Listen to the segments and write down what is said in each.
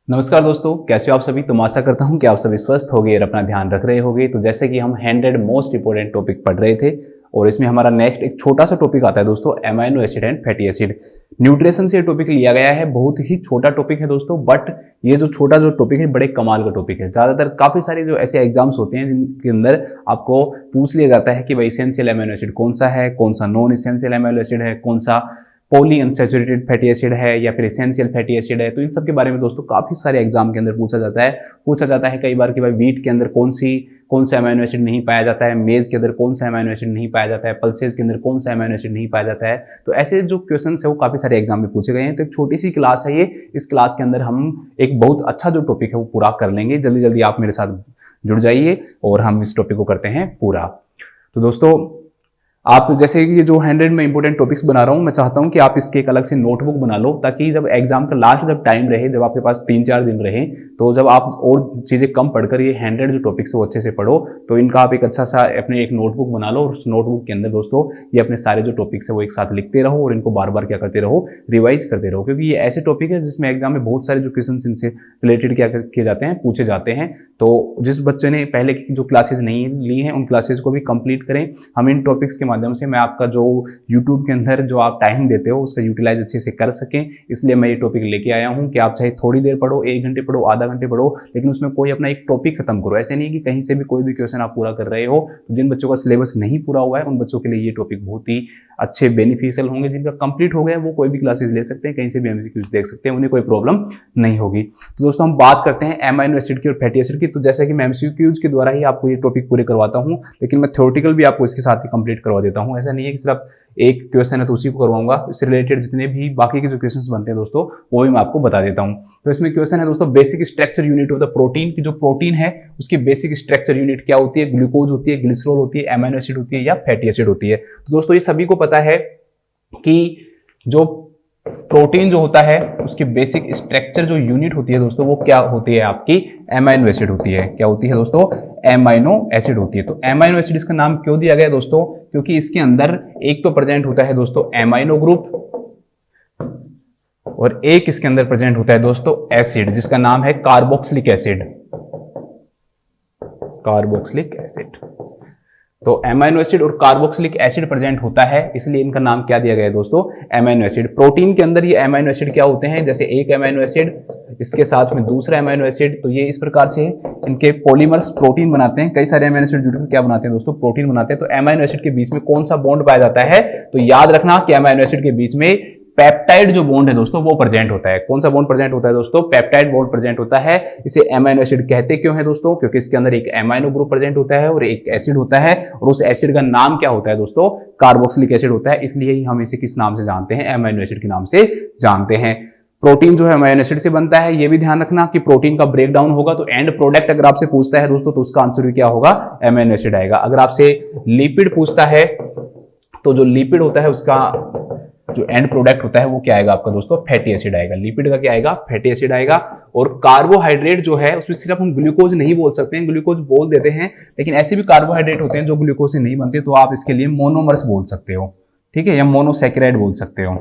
नमस्कार दोस्तों, कैसे हो आप सभी। तो मैं आशा करता हूं कि आप सभी स्वस्थ होंगे और अपना ध्यान रख रहे होंगे। तो जैसे कि हम 100 मोस्ट इंपोर्टेंट टॉपिक पढ़ रहे थे और इसमें हमारा नेक्स्ट एक छोटा सा टॉपिक आता है दोस्तों, amino acid and fatty acid. Nutrition से टॉपिक लिया गया है, बहुत ही छोटा टॉपिक है दोस्तों, बट ये जो छोटा जो टॉपिक है बड़े कमाल का टॉपिक है। ज़्यादातर काफ़ी सारे जो ऐसे एग्जाम्स होते हैं जिनके अंदर आपको पूछ लिया जाता है कि भाई इसेंशियल एमाइनो एसिड कौन सा है, कौन सा नॉन इसेंशियल एमाइनो एसिड है, कौन सा पॉली अनसैचुरेटेड फैटी एसिड है या फिर एसेंशियल फैटी एसिड है। तो इन सब के बारे में दोस्तों काफी सारे एग्जाम के अंदर पूछा जाता है कई बार कि भाई व्हीट के अंदर कौन सा अमाइनो एसिड नहीं पाया जाता है, मेज के अंदर कौन सा अमाइनो एसिड नहीं पाया जाता है, पल्सेस के अंदर कौन सा अमाइनो एसिड नहीं पाया जाता है। तो ऐसे जो क्वेश्चन है वो काफी सारे एग्जाम में पूछे गए हैं। तो एक छोटी सी क्लास है ये, इस क्लास के अंदर हम एक बहुत अच्छा जो टॉपिक है वो पूरा कर लेंगे। जल्दी जल्दी आप मेरे साथ जुड़ जाइए और हम इस टॉपिक को करते हैं पूरा। तो दोस्तों आप जैसे कि ये जो 100 में इंपोर्टेंट टॉपिक्स बना रहा हूं, मैं चाहता हूं कि आप इसके एक अलग से नोटबुक बना लो, ताकि जब एग्जाम का लास्ट जब टाइम रहे, जब आपके पास 3-4 दिन रहे, तो जब आप और चीजें कम पढ़कर ये 100 जो टॉपिक्स है वो अच्छे से पढ़ो, तो इनका आप एक अच्छा सा अपने एक नोटबुक बना लो और उस नोटबुक के अंदर दोस्तों ये अपने सारे जो टॉपिक्स है वो एक साथ लिखते रहो और इनको बार बार क्या करते रहो, रिवाइज करते रहो। क्योंकि ये ऐसे टॉपिक है जिसमें एग्जाम में बहुत सारे जो क्वेश्चन इनसे रिलेटेड क्या किए जाते हैं, पूछे जाते हैं। तो जिस बच्चे ने पहले की जो क्लासेस नहीं ली हैं उन क्लासेस को भी कंप्लीट करें। हम इन टॉपिक्स के माध्यम से मैं आपका जो YouTube के अंदर जो आप टाइम देते हो उसका यूटिलाइज अच्छे से कर सकें, इसलिए मैं ये टॉपिक लेके आया हूं कि आप चाहे थोड़ी देर पढ़ो, 1 घंटे पढ़ो, आधा घंटे पढ़ो, लेकिन उसमें कोई अपना एक टॉपिक खत्म करो। ऐसे नहीं है कि कहीं से भी कोई भी क्वेश्चन आप पूरा कर रहे हो। तो जिन बच्चों का सिलेबस नहीं पूरा हुआ है उन बच्चों के लिए ये टॉपिक बहुत ही अच्छे बेनिफिशियल होंगे। जिनका कंप्लीट हो गया वो कोई भी क्लासेस ले सकते हैं, कहीं से भी MCQs देख सकते हैं, उन्हें कोई प्रॉब्लम नहीं होगी। तो दोस्तों हम बात करते हैं एमाइनो एसिड की और फैटी एसिड की। तो जैसे कि मैं MCQs के द्वारा ही आपको ये टॉपिक पूरे करवाता हूं, लेकिन मैं थ्योरेटिकल भी आपको इसके साथ ही कंप्लीट करवा देता हूं। ऐसा नहीं है कि सिर्फ एक क्वेश्चन है तो उसी को करवाऊंगा, इससे रिलेटेड जितने भी बाकी के जो क्वेश्चंस बनते हैं दोस्तों वो भी मैं आपको बता देता हूं। तो इसमें क्वेश्चन है दोस्तों, basic structure unit of the protein की जो प्रोटीन है उसकी बेसिक स्ट्रक्चर यूनिट क्या होती है। ग्लूकोज होती है, ग्लिसरॉल होती है, एमाइनो एसिड होती है या फैटी एसिड होती है। तो दोस्तों ये सभी को पता है कि जो प्रोटीन जो होता है उसकी बेसिक स्ट्रक्चर जो यूनिट होती है दोस्तों वो क्या होती है, आपकी एमाइनो एसिड होती है। क्या होती है दोस्तों? एमाइनो एसिड होती है। तो एमाइनो एसिड इसका नाम क्यों दिया गया दोस्तों? क्योंकि इसके अंदर एक तो प्रेजेंट होता है दोस्तों एमाइनो ग्रुप और एक इसके अंदर प्रेजेंट होता है दोस्तों एसिड जिसका नाम है कार्बोक्सिलिक एसिड। Carboxylic acid. तो एमाइनो एसिड और कार्बोक्सिलिक एसिड प्रेजेंट होता है, इसलिए इनका नाम क्या दिया गया है दोस्तों? Amino acid. प्रोटीन के अंदर ये एमाइनो एसिड क्या होते हैं, जैसे एक एमाइनो एसिड इसके साथ में दूसरा एमाइनो एसिड, तो ये इस प्रकार से इनके पॉलीमर्स प्रोटीन बनाते हैं। कई सारे एमाइनो एसिड जुड़कर क्या बनाते हैं दोस्तों? प्रोटीन बनाते हैं। तो एमाइनो एसिड के बीच में कौन सा बॉन्ड पाया जाता है? तो याद रखना कि एमाइनो एसिड के बीच में पेप्टाइड जो बॉन्ड है दोस्तों वो प्रेजेंट होता है। कौन सा बॉन्ड प्रेजेंट होता है दोस्तों? पेप्टाइड बॉन्ड प्रेजेंट होता है। इसे एमाइनो एसिड कहते क्यों है दोस्तों? क्योंकि इसके अंदर एक एमाइनो ग्रुप प्रेजेंट होता है और एक एसिड होता है, और उस एसिड का नाम क्या होता है दोस्तों? कार्बोक्सिलिक एसिड होता है। इसलिए ही हम इसे किस नाम से जानते हैं? एमाइनो एसिड के नाम से जानते हैं। प्रोटीन जो है अमाइनो एसिड से बनता है। ये भी ध्यान रखना कि प्रोटीन का ब्रेकडाउन होगा तो एंड प्रोडक्ट अगर आपसे पूछता है दोस्तों तो उसका आंसर भी क्या होगा? एमाइनो एसिड आएगा। अगर आपसे लिपिड पूछता है तो जो लिपिड होता है उसका जो एंड प्रोडक्ट होता है वो क्या आएगा आपका दोस्तों? फैटी एसिड आएगा। लिपिड का क्या आएगा? फैटी एसिड आएगा। और कार्बोहाइड्रेट जो है उसमें सिर्फ हम ग्लूकोज नहीं बोल सकते हैं, ग्लूकोज बोल देते हैं, लेकिन ऐसे भी कार्बोहाइड्रेट होते हैं जो ग्लूकोज से नहीं बनते, तो आप इसके लिए मोनोमर्स बोल सकते हो, ठीक है, या मोनोसैकेराइड बोल सकते हो।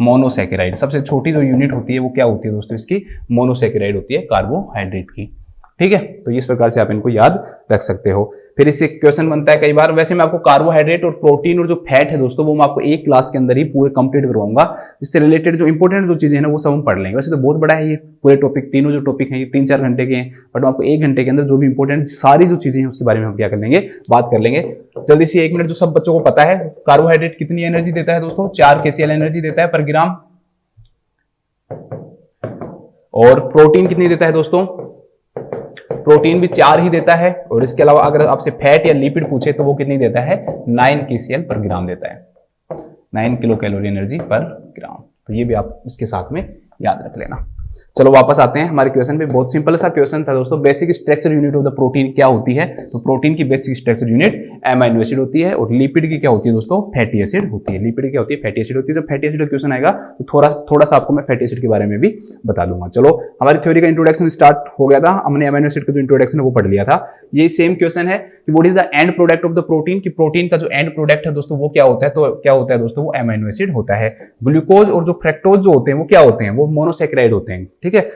मोनोसैकेराइड सबसे छोटी जो यूनिट होती है वो क्या होती है दोस्तों? इसकी मोनोसैकेराइड होती है कार्बोहाइड्रेट की, ठीक है। तो इस प्रकार से आप इनको याद रख सकते हो। फिर इससे क्वेश्चन बनता है कई बार। वैसे मैं आपको कार्बोहाइड्रेट और प्रोटीन और जो फैट है दोस्तों वो मैं आपको एक क्लास के अंदर ही पूरे कंप्लीट करवाऊंगा। इससे रिलेटेड जो इंपॉर्टेंट जो चीजें हैं ना वो सब हम पढ़ लेंगे। वैसे तो बहुत बड़ा है ये पूरे टॉपिक, तीनों जो टॉपिक हैं ये 3-4 घंटे के हैं, बट मैं आपको 1 घंटे के अंदर जो भी इंपॉर्टेंट सारी जो चीजें हैं उसके बारे में हम क्या कर लेंगे, बात कर लेंगे। जल्दी से 1 मिनट। जो सब बच्चों को पता है कार्बोहाइड्रेट कितनी एनर्जी देता है दोस्तों? 4 kcal एनर्जी देता है पर ग्राम। और प्रोटीन कितनी देता है दोस्तों? प्रोटीन भी 4 ही देता है। और इसके अलावा अगर आपसे फैट या लिपिड पूछे तो वो कितनी देता है? 9 kcal पर ग्राम देता है। 9 किलो कैलोरी एनर्जी पर ग्राम। तो ये भी आप इसके साथ में याद रख लेना। चलो वापस आते हैं हमारे क्वेश्चन पे। बहुत सिंपल सा क्वेश्चन था दोस्तों, basic structure unit of the protein क्या होती है? तो प्रोटीन की basic structure unit amino acid होती है और लिपिड की क्या होती है दोस्तों? फैटी एसिड होती है। लिपिड की क्या होती है? फैटी एसिड होती है। जब फैटी एसिड का क्वेश्चन आएगा तो थोड़ा सा आपको मैं फैटी एसिड के बारे में भी बता दूंगा। चलो हमारी थ्योरी का इंट्रोडक्शन स्टार्ट हो गया था, हमने एमाइनो एसिड का जो इंट्रोडक्शन है वो पढ़ लिया था। ये सेम क्वेश्चन है कि what is the end product of the protein, की प्रोटीन का जो एंड प्रोडक्ट है दोस्तों वो क्या होता है? तो क्या होता है दोस्तों? वो एमाइनो एसिड होता है। ग्लूकोज और जो फ्रक्टोज जो होते हैं वो क्या होते हैं? वो मोनोसैकेराइड होते हैं, ठीक है।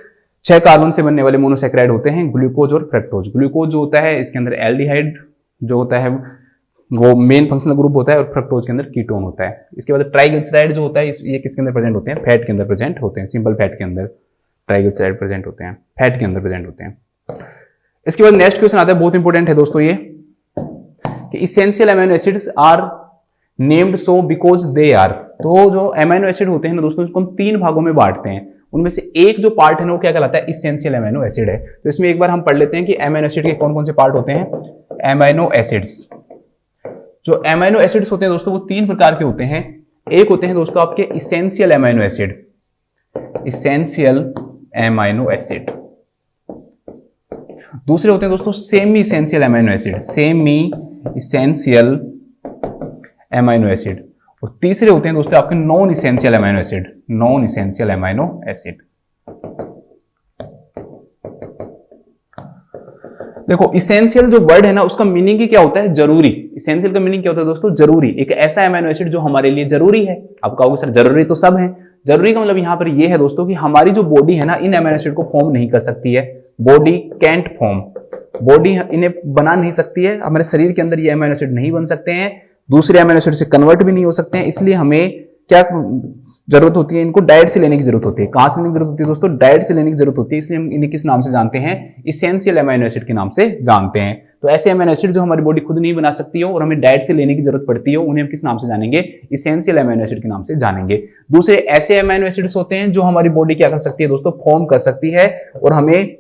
6 कार्बन से बनने वाले मोनोसेक्राइड होते हैं ग्लूकोज और फ्रक्टोज। ग्लूकोज जो होता है इसके अंदर एल्डिहाइड जो होता है वो मेन फंक्शनल ग्रुप होता है और फ्रक्टोज के अंदर कीटोन होता है। इसके बाद ट्राइग्लिसराइड जो होता है ये किसके अंदर प्रेजेंट होते हैं? फैट के अंदर प्रेजेंट होते हैं। सिंपल फैट के अंदर ट्राइग्लिसराइड प्रेजेंट होते हैं, फैट के अंदर प्रेजेंट होते हैं। इसके बाद नेक्स्ट क्वेश्चन आता है, बहुत इंपॉर्टेंट है दोस्तों ये, कि essential amino acids are named so because they are. तो जो अमीनो एसिड होते हैं ना दोस्तों, इसको हम 3 भागों में बांटते हैं। उनमें से एक जो पार्ट है ना वो क्या कहलाता है? इसेंशियल अमीनो एसिड है। तो इसमें एक बार हम पढ़ लेते हैं कि अमीनो एसिड के कौन कौन से पार्ट होते हैं। अमीनो एसिड्स, जो अमीनो एसिड्स होते हैं दोस्तों वो 3 प्रकार के होते हैं। एक होते हैं दोस्तों आपके essential amino acid, essential amino acid. दूसरे होते हैं दोस्तों semi essential amino acid, semi essential amino acid. और तीसरे होते हैं दोस्तों आपके non essential amino acid, non essential amino acid. देखो इसेंशियल जो वर्ड है ना उसका मीनिंग ही क्या होता है? जरूरी। इसेंशियल का मीनिंग क्या होता है दोस्तों? जरूरी। एक ऐसा अमीनो एसिड जो हमारे लिए जरूरी है। आप कहोगे सर जरूरी तो सब है। जरूरी का मतलब यहां पर यह है दोस्तों कि हमारी जो बॉडी है ना इन अमीनो एसिड को फॉर्म नहीं कर सकती है। बॉडी कैंट फॉर्म, बॉडी इन्हें बना नहीं सकती है। हमारे शरीर के अंदर ये अमीनो एसिड नहीं बन सकते हैं, दूसरे अमीनो एसिड से कन्वर्ट भी नहीं हो सकते हैं। इसलिए हमें क्या जरूरत होती है? इनको डाइट से लेने की जरूरत होती है। कहां से लेने की जरूरत होती है दोस्तों? डाइट से लेने की जरूरत होती है। इसलिए हम इन्हें किस नाम से जानते हैं? इसेंशियल अमीनो एसिड के नाम से जानते हैं। तो ऐसे अमीनो एसिड जो हमारी बॉडी खुद नहीं बना सकती हो और हमें डाइट से लेने की जरूरत पड़ती हो, उन्हें हम किस नाम से जानेंगे? इसेंशियल अमीनो एसिड के नाम से जानेंगे। दूसरे ऐसे अमीनो एसिड्स होते हैं जो हमारी बॉडी क्या कर सकती है दोस्तों? फॉर्म कर सकती है और हमें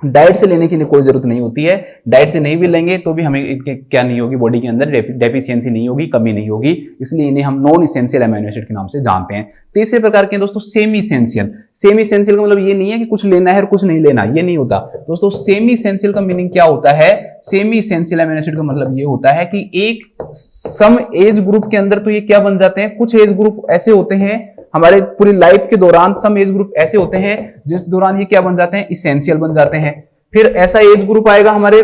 डाइट से लेने की कोई जरूरत नहीं होती है। डाइट से नहीं भी लेंगे तो भी हमें क्या नहीं होगी? बॉडी के अंदर डेफिशिएंसी नहीं होगी, कमी नहीं होगी। इसलिए इन्हें हम नॉन इसेंशियल अमीनो एसिड के नाम से जानते हैं। तीसरे प्रकार के दोस्तों सेमी इसेंशियल। सेमी इसेंशियल का मतलब ये नहीं है कि कुछ लेना है और कुछ नहीं लेना, ये नहीं होता दोस्तों। सेमी इसेंशियल का मीनिंग क्या होता है? सेमी इसेंशियल अमीनो एसिड का मतलब ये होता है कि एक सम एज ग्रुप के अंदर तो ये क्या बन जाते हैं? कुछ एज ग्रुप ऐसे होते हैं हमारे पूरी लाइफ के दौरान, सम एज ग्रुप ऐसे होते हैं जिस दौरान ये क्या बन जाते हैं? इसेंशियल बन जाते हैं। फिर ऐसा एज ग्रुप आएगा हमारे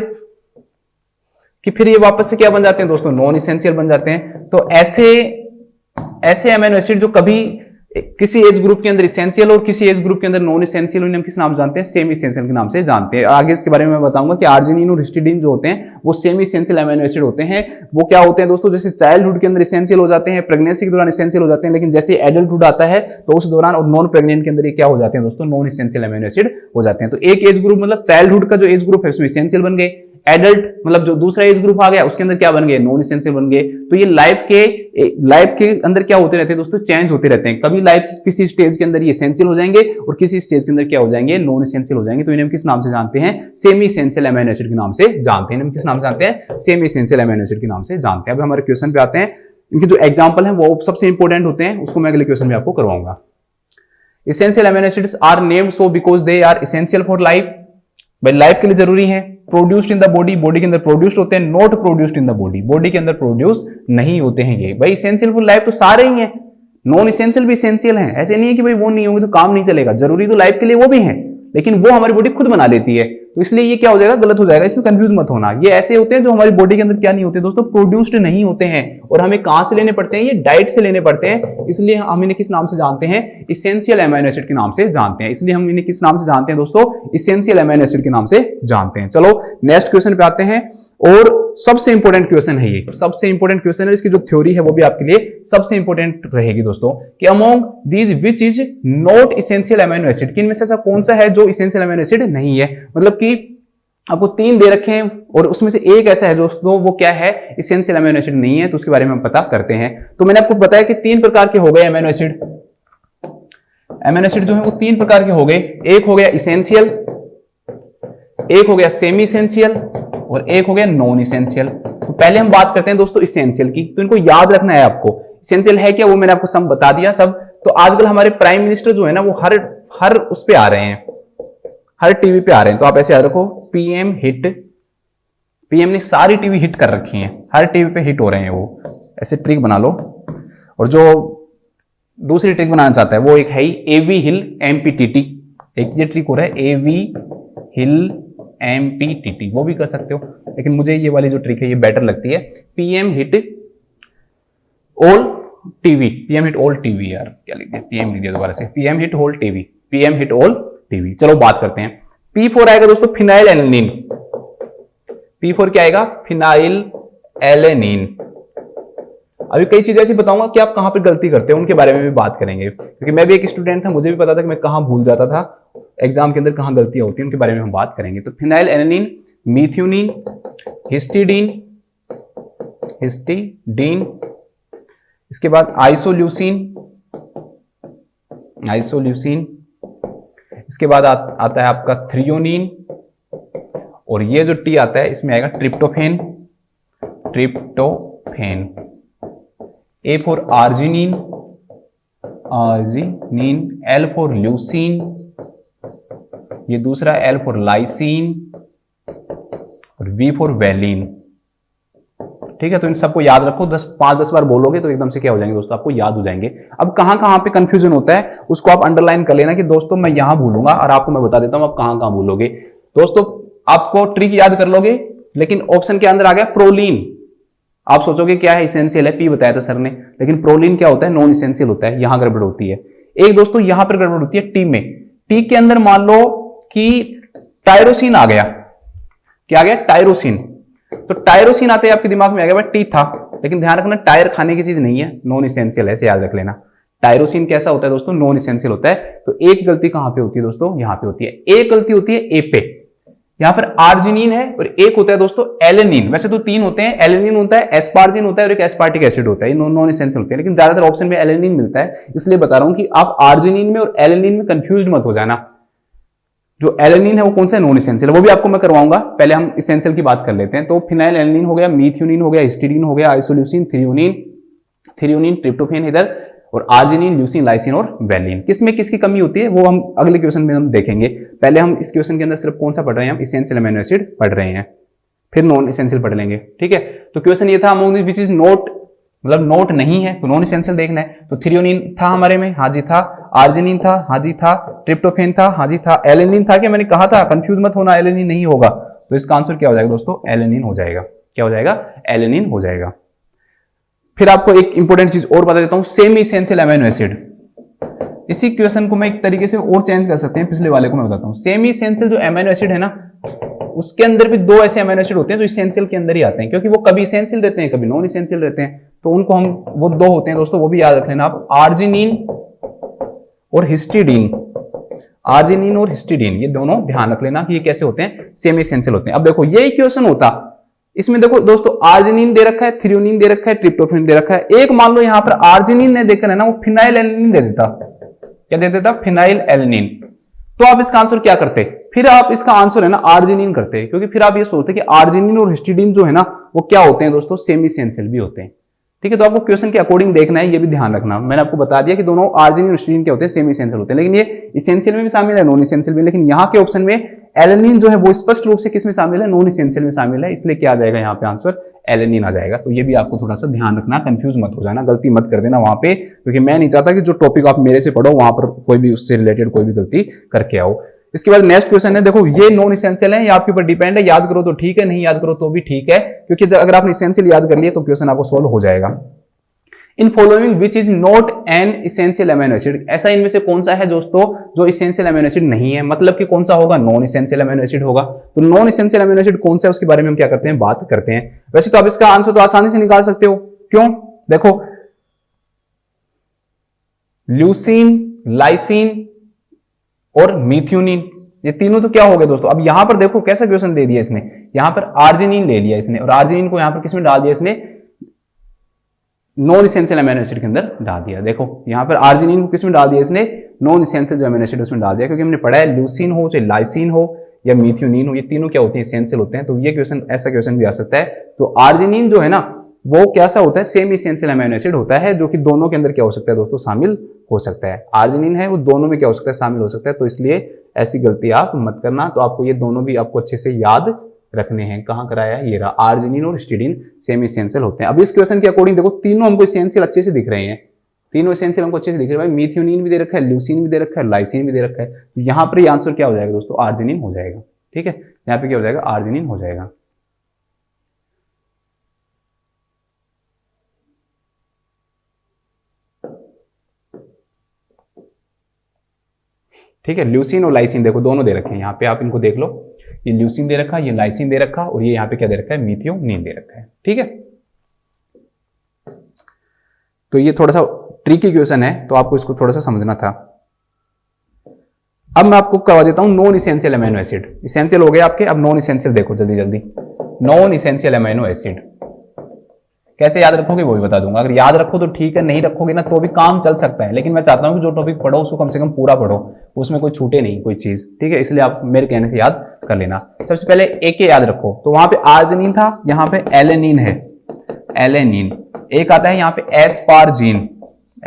कि फिर ये वापस से क्या बन जाते हैं दोस्तों? नॉन इसेंशियल बन जाते हैं। तो ऐसे अमीनो एसिड जो कभी किसी एज ग्रुप के अंदर इसेंशियल और किसी एज ग्रुप के अंदर नॉन इसेंशियल, उन्हें हम किस नाम जानते हैं? सेमी इसेंशियल के नाम से जानते हैं। आगे इसके बारे में मैं बताऊंगा कि आर्जिनिन और हिस्टिडीन जो होते हैं वो सेमी इसेंशियल अमीनो एसिड होते हैं। वो क्या होते हैं दोस्तों? जैसे चाइल्डहुड के अंदर इसेंशियल हो जाते हैं, प्रेगनेंसी के दौरान इसेंशियल हो जाते हैं, लेकिन जैसे एडल्टहुड आता है तो उस दौरान और नॉन प्रेग्नेंट के अंदर ये क्या हो जाते हैं दोस्तों? नॉन इसेंशियल अमीनो एसिड हो जाते हैं। तो एक एज ग्रुप मतलब चाइल्डहुड का जो एज ग्रुप है उसमें इसेंशियल बन गए। एडल्ट मतलब जो दूसरा एज ग्रुप आ गया उसके अंदर क्या बन गए? नॉन इसेंशियल बन गए। तो ये लाइफ के अंदर क्या होते रहते हैं दोस्तों? चेंज होते रहते हैं। कभी लाइफ किसी स्टेज के अंदर ये इसेंशियल हो जाएंगे और किसी स्टेज के अंदर क्या हो जाएंगे? नॉन इसेंशियल हो जाएंगे। तो इन्हें हम किस नाम से जानते हैं? सेमी इसेंशियल अमीनो एसिड के नाम से जानते हैं। हम किस नाम से जानते हैं? सेमी इसेंशियल अमीनो एसिड के नाम से जानते हैं। अब हमारे क्वेश्चन पे आते हैं। इनके जो एग्जाम्पल है वो सबसे इंपॉर्टेंट होते हैं, उसको मैं अगले क्वेश्चन में आपको करवाऊंगा। Essential amino acids are named so because they are essential for life. भाई लाइफ के लिए जरूरी है। Produced in the body, body के अंदर प्रोड्यूस्ड होते हैं। Not produced in the body, body के अंदर प्रोड्यूस नहीं होते हैं ये। भाई इसेंशियल फॉर लाइफ तो सारे ही हैं, नॉन इसेंशियल भी इसेंशियल हैं। ऐसे नहीं है कि भाई वो नहीं होंगे तो काम नहीं चलेगा। जरूरी तो लाइफ के लिए वो भी हैं, लेकिन वो हमारी बॉडी खुद बना लेती है। तो इसलिए ये क्या हो जाएगा? गलत हो जाएगा। इसमें कंफ्यूज मत होना। ये ऐसे होते हैं जो हमारी बॉडी के अंदर क्या नहीं होते दोस्तों? प्रोड्यूस्ड नहीं होते हैं। और हमें कहां से लेने पड़ते हैं? ये डाइट से लेने पड़ते हैं। इसलिए हम इन्हें किस नाम से जानते हैं? इसेंशियल अमीनो एसिड के नाम से जानते हैं। इसलिए हम इन्हें किस नाम से जानते हैं दोस्तों? इसेंशियल अमीनो एसिड के नाम से जानते हैं। चलो नेक्स्ट क्वेश्चन पे आते हैं। और सबसे इंपॉर्टेंट क्वेश्चन है ये, सबसे इंपॉर्टेंट क्वेश्चन है। इसकी जो थ्योरी है वो भी आपके लिए सबसे इंपॉर्टेंट रहेगी दोस्तों, कि among these which is not essential amino acid, कि इनमें से ऐसा कौन सा है जो इसेंशियल अमीनो एसिड नहीं है। मतलब कि आपको 3 दे रखे हैं और उसमें से एक ऐसा है दोस्तों वो क्या है? इसेंशियल अमीनो एसिड नहीं है। तो उसके बारे में हम पता करते हैं। तो मैंने आपको बताया कि 3 प्रकार के हो गए अमीनो एसिड। अमीनो एसिड जो है वो 3 प्रकार के हो गए। एक हो गया इसेंशियल, एक हो गया सेमी इसेंशियल और एक हो गया नॉन इसेंशियल। तो पहले हम बात करते हैं दोस्तों इसेंशियल की। तो इनको याद रखना है आपको। इसेंशियल है क्या वो मैंने आपको सब बता दिया सब। तो आजकल हमारे प्राइम मिनिस्टर जो है ना वो हर उस पे आ रहे हैं, हर टीवी पे आ रहे हैं। तो आप ऐसे याद रखो, पीएम हिट। पीएम ने सारी टीवी हिट कर रखी हैं, हर टीवी पे हिट हो रहे हैं वो। ऐसे ट्रिक बना लो। और जो दूसरी ट्रिक बनाना चाहता है वो एक है ही एवी हिल एमपीटीटी। एक ये ट्रिक हो रहा है एवी हिल एमपीटीटी, वो भी कर सकते हो, लेकिन मुझे ये वाली जो ट्रिक है ये बेटर लगती है। PM hit all TV, PM hit all TV. यार क्या लिख दिया? पीएम लिख दिया दोबारा से। PM hit all TV, PM hit all TV. चलो बात करते हैं। P4 आएगा दोस्तों फिनाइल एलेनिन। P4 क्या आएगा? Phenyl alanine. अभी कई चीजें ऐसी बताऊंगा कि आप कहां पर गलती करते हो, उनके बारे में भी बात करेंगे, क्योंकि मैं भी एक स्टूडेंट था, मुझे भी पता था कि मैं कहां भूल जाता था एग्जाम के अंदर, कहां गलतियां होती हैं, उनके बारे में हम बात करेंगे। तो फिनाइल एलेनिन, मीथ्योनिन, हिस्टिडीन, हिस्टिडीन, इसके बाद आइसोल्यूसिन, आइसोल्यूसिन, इसके बाद आता है आपका थ्रियोनिन, और ये जो टी आता है इसमें आएगा tryptophan, tryptophan. A for arginine, arginine, L for leucine, ये दूसरा एल फॉर लाइसिन, और वी फॉर वैलिन। ठीक है, तो इन सबको याद रखो, 5-10 बार बोलोगे तो एकदम से क्या हो जाएंगे दोस्तों, आपको याद हो जाएंगे। अब कहां कहां पे कंफ्यूजन होता है उसको आप अंडरलाइन कर लेना कि दोस्तों मैं यहां भूलूंगा और आपको मैं बता देता हूं आप कहां कहां भूलोगे। दोस्तों आपको ट्रिक याद कर लोगे, लेकिन ऑप्शन के अंदर आ गया प्रोलीन। आप सोचोगे क्या है, इसेंशियल है, पी बताया था सर ने, लेकिन प्रोलीन क्या होता है, नॉन इसेंशियल होता है, यहां गड़बड़ होती है। एक दोस्तों यहां पर गड़बड़ होती है टी में। टी के अंदर मान लो कि टायरोसिन आ गया, क्या आ गया, टायरोसिन। तो टायरोसिन आते ही आपके दिमाग में आ गया भाई टी था, लेकिन ध्यान रखना टायर खाने की चीज नहीं है, नॉन इसेंशियल है, ऐसे याद रख लेना। टायरोसिन कैसा होता है दोस्तों, नॉन इसेंशियल होता है। तो एक गलती कहां पे होती है दोस्तों, यहां पे होती है। एक गलती होती है ए पे, यहां पर आर्जिनिन है, और एक होता है दोस्तों एलेनिन। वैसे तो 3 होते हैं, एलेनिन होता है, एस्पार्जिन होता है, और एक एस्पार्टिक एसिड होता है, नॉन इसेंशियल होते हैं, लेकिन ज्यादातर ऑप्शन में एलेनिन मिलता है, इसलिए बता रहा हूं कि आप आर्जिनिन में और एलेनिन में कंफ्यूज मत हो जाना। जो एलेनिन है वो कौन सा है, नॉन इसेंशियल, वो भी आपको मैं करवाऊंगा। पहले हम इसेंशियल की बात कर लेते हैं। तो फिनाइल एलेनिन हो गया, मीथ्योनिन हो गया, हिस्टिडीन हो गया, आइसोल्यूसिन, थ्रियोनिन, थ्रियोनिन, ट्रिप्टोफेन इधर, और आर्जिनिन, ल्यूसिन, लाइसिन और वैलिन। किसमें किसकी कमी होती है वो हम अगले क्वेश्चन में हम देखेंगे। पहले हम इस क्वेश्चन के अंदर सिर्फ कौन सा पढ़ रहे हैं, हम इसेंशियल अमीनो एसिड पढ़ रहे हैं, फिर नॉन इसेंशियल पढ़ लेंगे। ठीक है, तो क्वेश्चन ये था अमंग विच इज नोट, मतलब नोट नहीं है तो नॉन इसेंशियल देखना है। तो थ्रियोनिन था हमारे में, हाँ जी था। आर्जिनिन था, हाँ जी था। ट्रिप्टोफेन था, हाँ जी था। एलेनिन था, क्या मैंने कहा था, कंफ्यूज मत होना, एलेनिन नहीं होगा। तो इसका आंसर क्या हो जाएगा दोस्तों, एलेनिन हो जाएगा। क्या हो जाएगा, एलेनिन हो जाएगा। फिर आपको एक इंपॉर्टेंट चीज और बता देता हूं, सेमी इसेंशियल अमीनो एसिड। इसी क्वेश्चन को मैं एक तरीके से और चेंज कर सकते हैं, पिछले वाले को मैं बताता हूं। सेमी इसेंशियल जो अमीनो एसिड है ना, उसके अंदर भी 2 ऐसे अमीनो एसिड होते हैं जो इसेंशियल के अंदर ही आते हैं, क्योंकि वो कभी इसेंशियल रहते हैं, कभी नॉन इसेंशियल रहते हैं। तो उनको हम, वो 2 होते हैं दोस्तों, वो भी याद रख लेना आप, आर्जिनिन और हिस्टिडीन। आर्जिनिन और हिस्टिडीन, ये दोनों ध्यान रख लेना कि ये कैसे होते हैं, सेमी इसेंशियल होते हैं। अब देखो यही क्वेश्चन होता, इसमें देखो दोस्तों आर्जिनिन दे रखा है, थ्रियोनिन दे रखा है, ट्रिप्टोफेन दे रखा है। एक मान लो यहां पर आर्जिनिन ने देकर है ना, वो फिनाइल एलेनिन दे देता, क्या दे देता, फिनाइल एलेनिन। तो आप इसका आंसर क्या करते, फिर आप इसका आंसर है ना आर्जिनिन करते, क्योंकि फिर आप ये सोचते कि आर्जिनिन और हिस्टिडीन जो है ना वो क्या होते हैं दोस्तों, सेमी इसेंशियल भी होते हैं। ठीक है, तो आपको क्वेश्चन के अकॉर्डिंग देखना है, ये भी ध्यान रखना। मैंने आपको बता दिया कि दोनों आर्जिनिन और हिस्टिडीन क्या होते हैं, सेमी इसेंशियल होते हैं, लेकिन ये इसेंशियल में भी शामिल है, नॉन इसेंशियल में। लेकिन यहाँ के ऑप्शन में एलेनिन जो है वो स्पष्ट रूप से किस में शामिल है, नॉन इसेंशियल में शामिल है, इसलिए क्या आ जाएगा यहाँ पे आंसर, एलेनिन आ जाएगा। तो ये भी आपको थोड़ा सा ध्यान रखना, कंफ्यूज मत हो जाना, गलती मत कर देना वहां पे, क्योंकि मैं नहीं चाहता कि जो टॉपिक आप मेरे से पढ़ो वहां पर कोई भी उससे रिलेटेड कोई भी गलती करके आओ। इसके बाद नेक्स्ट क्वेश्चन है, देखो ये नॉन इसेंशियल है, ये आपके ऊपर डिपेंड है, याद करो तो ठीक है, नहीं याद करो तो भी ठीक है, क्योंकि अगर आपने इसेंशियल याद कर लिया तो क्वेश्चन आपको सोल्व हो जाएगा। In following which is not an essential amino acid, ऐसा इनमें से कौन सा है दोस्तों जो इसेंशियल अमीनो एसिड नहीं है, मतलब कि कौन सा होगा, नॉन इसेंशियल अमीनो एसिड होगा। तो नॉन इसेंशियल अमीनो एसिड कौन सा है उसके बारे में हम क्या करते हैं, बात करते हैं। वैसे तो आप इसका आंसर तो आसानी से निकाल सकते हो, क्यों, देखो ल्यूसीन, लाइसिन और मीथ्योनिन, ये तीनों तो क्या हो गए दोस्तों। अब यहां पर देखो कैसा क्वेश्चन दे दिया इसने, यहां पर आर्जिनिन ले लिया इसने, और आर्जिनिन को यहां पर किसमें डाल दिया इसने, नॉन इसेंशियल अमीनो एसिड के अंदर डाल दिया। देखो यहां पर आर्जिनिन को किसमें डाल दिया इसने, नॉन इसेंशियल जो अमीनो एसिड उसमें डाल दिया, क्योंकि हमने पढ़ा है ल्यूसीन हो चाहे लाइसिन हो या मीथ्योनिन हो, ये तीनों क्या होते हैं, इसेंशियल होते हैं। तो ये क्वेश्चन, ऐसा क्वेश्चन भी आ सकता है। तो आर्जिनिन जो है ना वो कैसा होता है, सेमी इसेंशियल अमीनो एसिड होता है, जो कि दोनों के अंदर क्या हो सकता है दोस्तों, शामिल हो सकता है। आर्जिनिन है वो दोनों में क्या हो सकता है, शामिल हो सकता है। तो इसलिए ऐसी गलती आप मत करना। तो आपको ये दोनों भी आपको अच्छे से याद रखने हैं। कहां कराया है, ये रहा, आर्जिनिन और हिस्टिडीन सेमी इसेंशियल होते हैं। अब इस क्वेश्चन के अकॉर्डिंग देखो तीनों हमको इसेंशियल अच्छे से दिख रहे हैं, तीनों इसेंशियल हमको अच्छे से दिख रहे हैं भाई। मीथ्योनिन भी दे रखा है, ल्यूसीन भी दे रखा है, लाइसिन भी दे रखा है। तो यहां पर ये आंसर क्या हो जाएगा दोस्तों, आर्जिनिन हो जाएगा। ठीक है, यहां पे क्या हो जाएगा, आर्जिनिन हो जाएगा। ठीक है, ल्यूसीन और लाइसिन देखो दोनों दे रखे हैं यहाँ पे, आप इनको देख लो, ये ल्यूसीन दे रखा, ये लाइसिन दे रखा, और ये यहाँ पे क्या दे रखा है, मीथियोनिन दे रखा है। ठीक है, तो ये थोड़ा सा ट्रिकी क्वेश्चन है, तो आपको इसको थोड़ा सा समझना था। अब मैं आपको करवा देता हूं non essential amino acid. Essential हो गए आपके, अब नॉन इसेंशियल देखो जल्दी जल्दी। नॉन इसेंशियल अमीनो एसिड कैसे याद रखोगे वो भी बता दूंगा। अगर याद रखो तो ठीक है, नहीं रखोगे ना तो भी काम चल सकता है, लेकिन मैं चाहता हूं कि जो टॉपिक पढ़ो उसको कम से कम पूरा पढ़ो, उसमें कोई छूटे नहीं कोई चीज। ठीक है, इसलिए आप मेरे कहने से याद कर लेना। सबसे पहले एक याद रखो, तो वहां पे आर्जिनिन था, यहाँ पे एलेनिन है, एलेनिन। एक आता है यहाँ पे एस्पारजीन,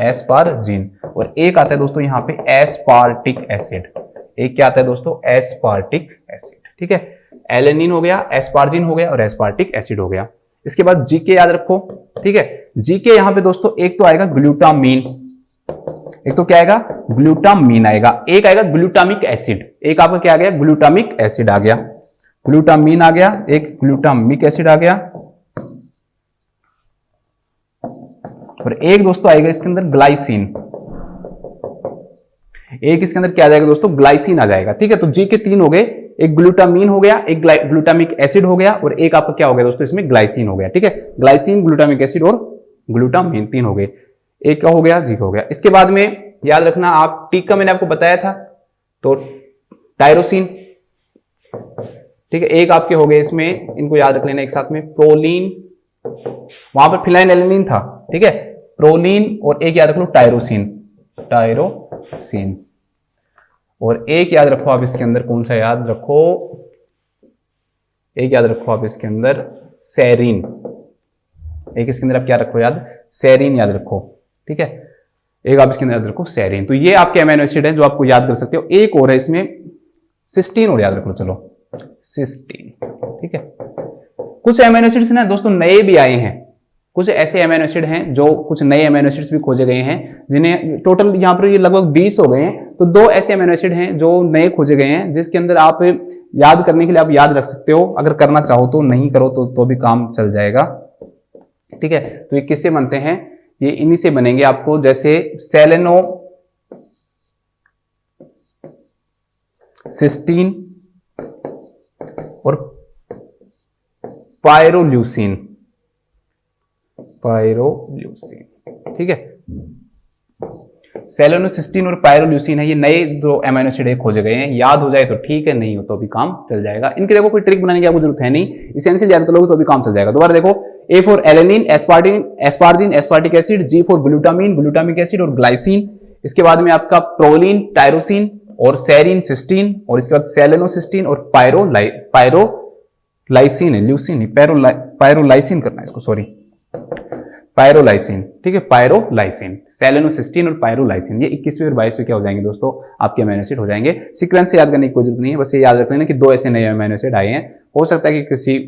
एस्पारजीन, और एक आता है दोस्तों यहाँ पे एस्पार्टिक एसिड। एक क्या आता है दोस्तों, एस्पार्टिक एसिड। ठीक है, एलेनिन हो गया, एस्पारजीन हो गया और एस्पार्टिक एसिड हो गया। इसके बाद जीके याद रखो। ठीक है, जीके यहां पे दोस्तों एक तो आएगा ग्लूटामीन, एक तो क्या आएगा, ग्लूटामीन आएगा, एक आएगा ग्लूटामिक एसिड। एक आपका क्या आ गया, ग्लूटामिक एसिड आ गया, ग्लूटामीन आ गया, एक ग्लूटामिक एसिड आ गया, और एक दोस्तों आएगा इसके अंदर ग्लाइसिन। एक इसके अंदर क्या आ जाएगा दोस्तों, ग्लाइसिन आ जाएगा। ठीक है, तो जी के तीन हो गए, एक ग्लूटामीन हो गया, एक ग्लूटामिक एसिड हो गया, और एक आपका क्या हो गया दोस्तों, इसमें ग्लाइसिन हो गया। ठीक है, ग्लाइसिन, ग्लूटामिक एसिड और ग्लूटामीन तीन हो गए। एक का हो गया, जी का हो गया। इसके बाद में याद रखना आप, टी का मैंने आपको बताया था, तो टायरोसिन। ठीक है, एक आपके हो गए इसमें, इनको याद रख लेना एक साथ में, प्रोलीन, वहां पर फिनाइलएलेनिन था। ठीक है, प्रोलीन, और एक याद रख लो टायरोसिन, टायरोसिन, और एक याद रखो आप इसके अंदर, कौन सा याद रखो, एक याद रखो आप इसके अंदर सेरीन। एक इसके अंदर आप क्या रखो याद, सेरीन याद रखो। ठीक है, एक आप इसके अंदर याद रखो सेरीन। तो ये आपके अमीनो एसिड है जो आपको याद कर सकते हो। एक और है इसमें सिस्टीन, और याद रख लो, चलो सिस्टीन। ठीक है, कुछ अमीनो एसिड्स ना दोस्तों नए भी आए हैं, कुछ ऐसे अमीनो एसिड हैं जो, कुछ नए अमीनो एसिड्स भी खोजे गए हैं, जिन्हें टोटल यहाँ पर ये लगभग 20 हो गए हैं। तो दो ऐसे अमीनो एसिड हैं जो नए खोजे गए हैं, जिसके अंदर आप याद करने के लिए आप याद रख सकते हो, अगर करना चाहो तो, नहीं करो तो भी काम चल जाएगा। ठीक है, तो ये किससे बनते हैं, ये इन्हीं से बनेंगे आपको, जैसे सेलेनो सिस्टीन और पायरोल्यूसिन, पायरोल्यूसिन। ठीक है, सेलेनोसिस्टीन और पायरोल्यूसिन है, ये नए दो अमीनो एसिड खोजे गए हैं। याद हो जाए तो ठीक है, नहीं हो तो भी काम चल जाएगा। इनके देखो कोई ट्रिक बनाने की आपको जरूरत है नहीं, इसेंशियल याद कर लोगे तो भी काम चल जाएगा। दोबारा देखो, A for alanine, asparagine, aspartic acid, G for glutamine, glutamic acid और ग्लाइसिन। इसके बाद में आपका प्रोलीन, टायरोसिन और सेरीन, सिस्टीन, और इसके बाद सेलेनोसिस्टीन और पायरोलाइसिन है, ल्यूसिन, पायरोलाइसिन करना है इसको, सॉरी, पायरोलाइसिन। ठीक है, पायरोलाइसिन, सेलेनोसिस्टीन और पायरोलाइसिन, ये 21वें और 22वें क्या हो जाएंगे दोस्तों, आपके अमीनो एसिड हो जाएंगे। सीक्वेंस से याद करने की कोई जरूरत नहीं है, बस ये याद रख लेना कि दो ऐसे नए अमीनो एसिड आए हैं। हो सकता है कि किसी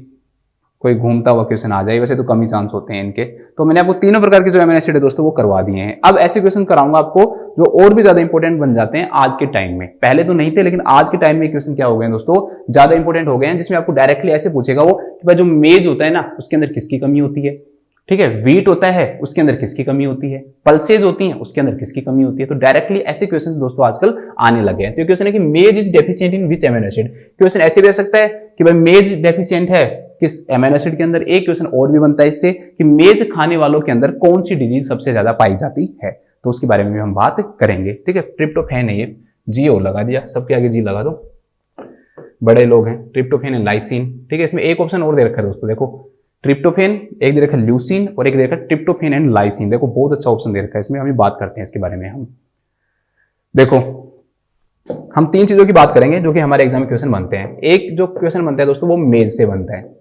कोई घूमता हुआ क्वेश्चन आ जाए, वैसे तो कम ही चांस होते हैं इनके। तो मैंने आपको तीनों प्रकार के जो अमीनो एसिड है दोस्तों वो करवा दिए हैं। अब ऐसे क्वेश्चन कराऊंगा आपको जो और भी ज्यादा इंपॉर्टेंट बन जाते हैं आज के टाइम में। पहले तो नहीं थे, लेकिन आज के टाइम में क्वेश्चन क्या हो गए दोस्तों, ज्यादा इंपॉर्टेंट हो गए हैं, जिसमें आपको डायरेक्टली ऐसे पूछेगा वो कि भाई जो मेज होता है ना, उसके अंदर किसकी कमी होती है। ठीक है, वीट होता है, उसके अंदर किसकी कमी होती है, पल्सेज होती हैं, उसके अंदर किसकी कमी होती है। तो डायरेक्टली ऐसे क्वेश्चंस दोस्तों आजकल आने लगे हैं। तो क्वेश्चन है कि मेज is deficient in which amino acid. Question ऐसे भी आ सकता है कि भाई मेज डेफिशिएंट है किस अमीनो एसिड के अंदर। एक क्वेश्चन और भी बनता है इससे कि मेज खाने वालों के अंदर कौन सी डिजीज सबसे ज्यादा पाई जाती है, तो उसके बारे में भी हम बात करेंगे। ठीक है, ट्रिप्टोफैन है, ये जी ओ लगा दिया, सबके आगे जी लगा दो, बड़े लोग हैं। ट्रिप्टोफैन है, लाइसिन। ठीक है, इसमें एक ऑप्शन और दे रखा है दोस्तों, देखो ट्रिप्टोफेन, एक दे रखा है ल्यूसिन, और एक दे रखा है ट्रिप्टोफेन एंड लाइसिन। देखो बहुत अच्छा ऑप्शन दे रखा है इसमें, हम बात करते हैं इसके बारे में। हम देखो, हम तीन चीजों की बात करेंगे जो कि हमारे एग्जाम में क्वेश्चन बनते हैं। एक जो क्वेश्चन बनता है दोस्तों वो मेज से बनता है,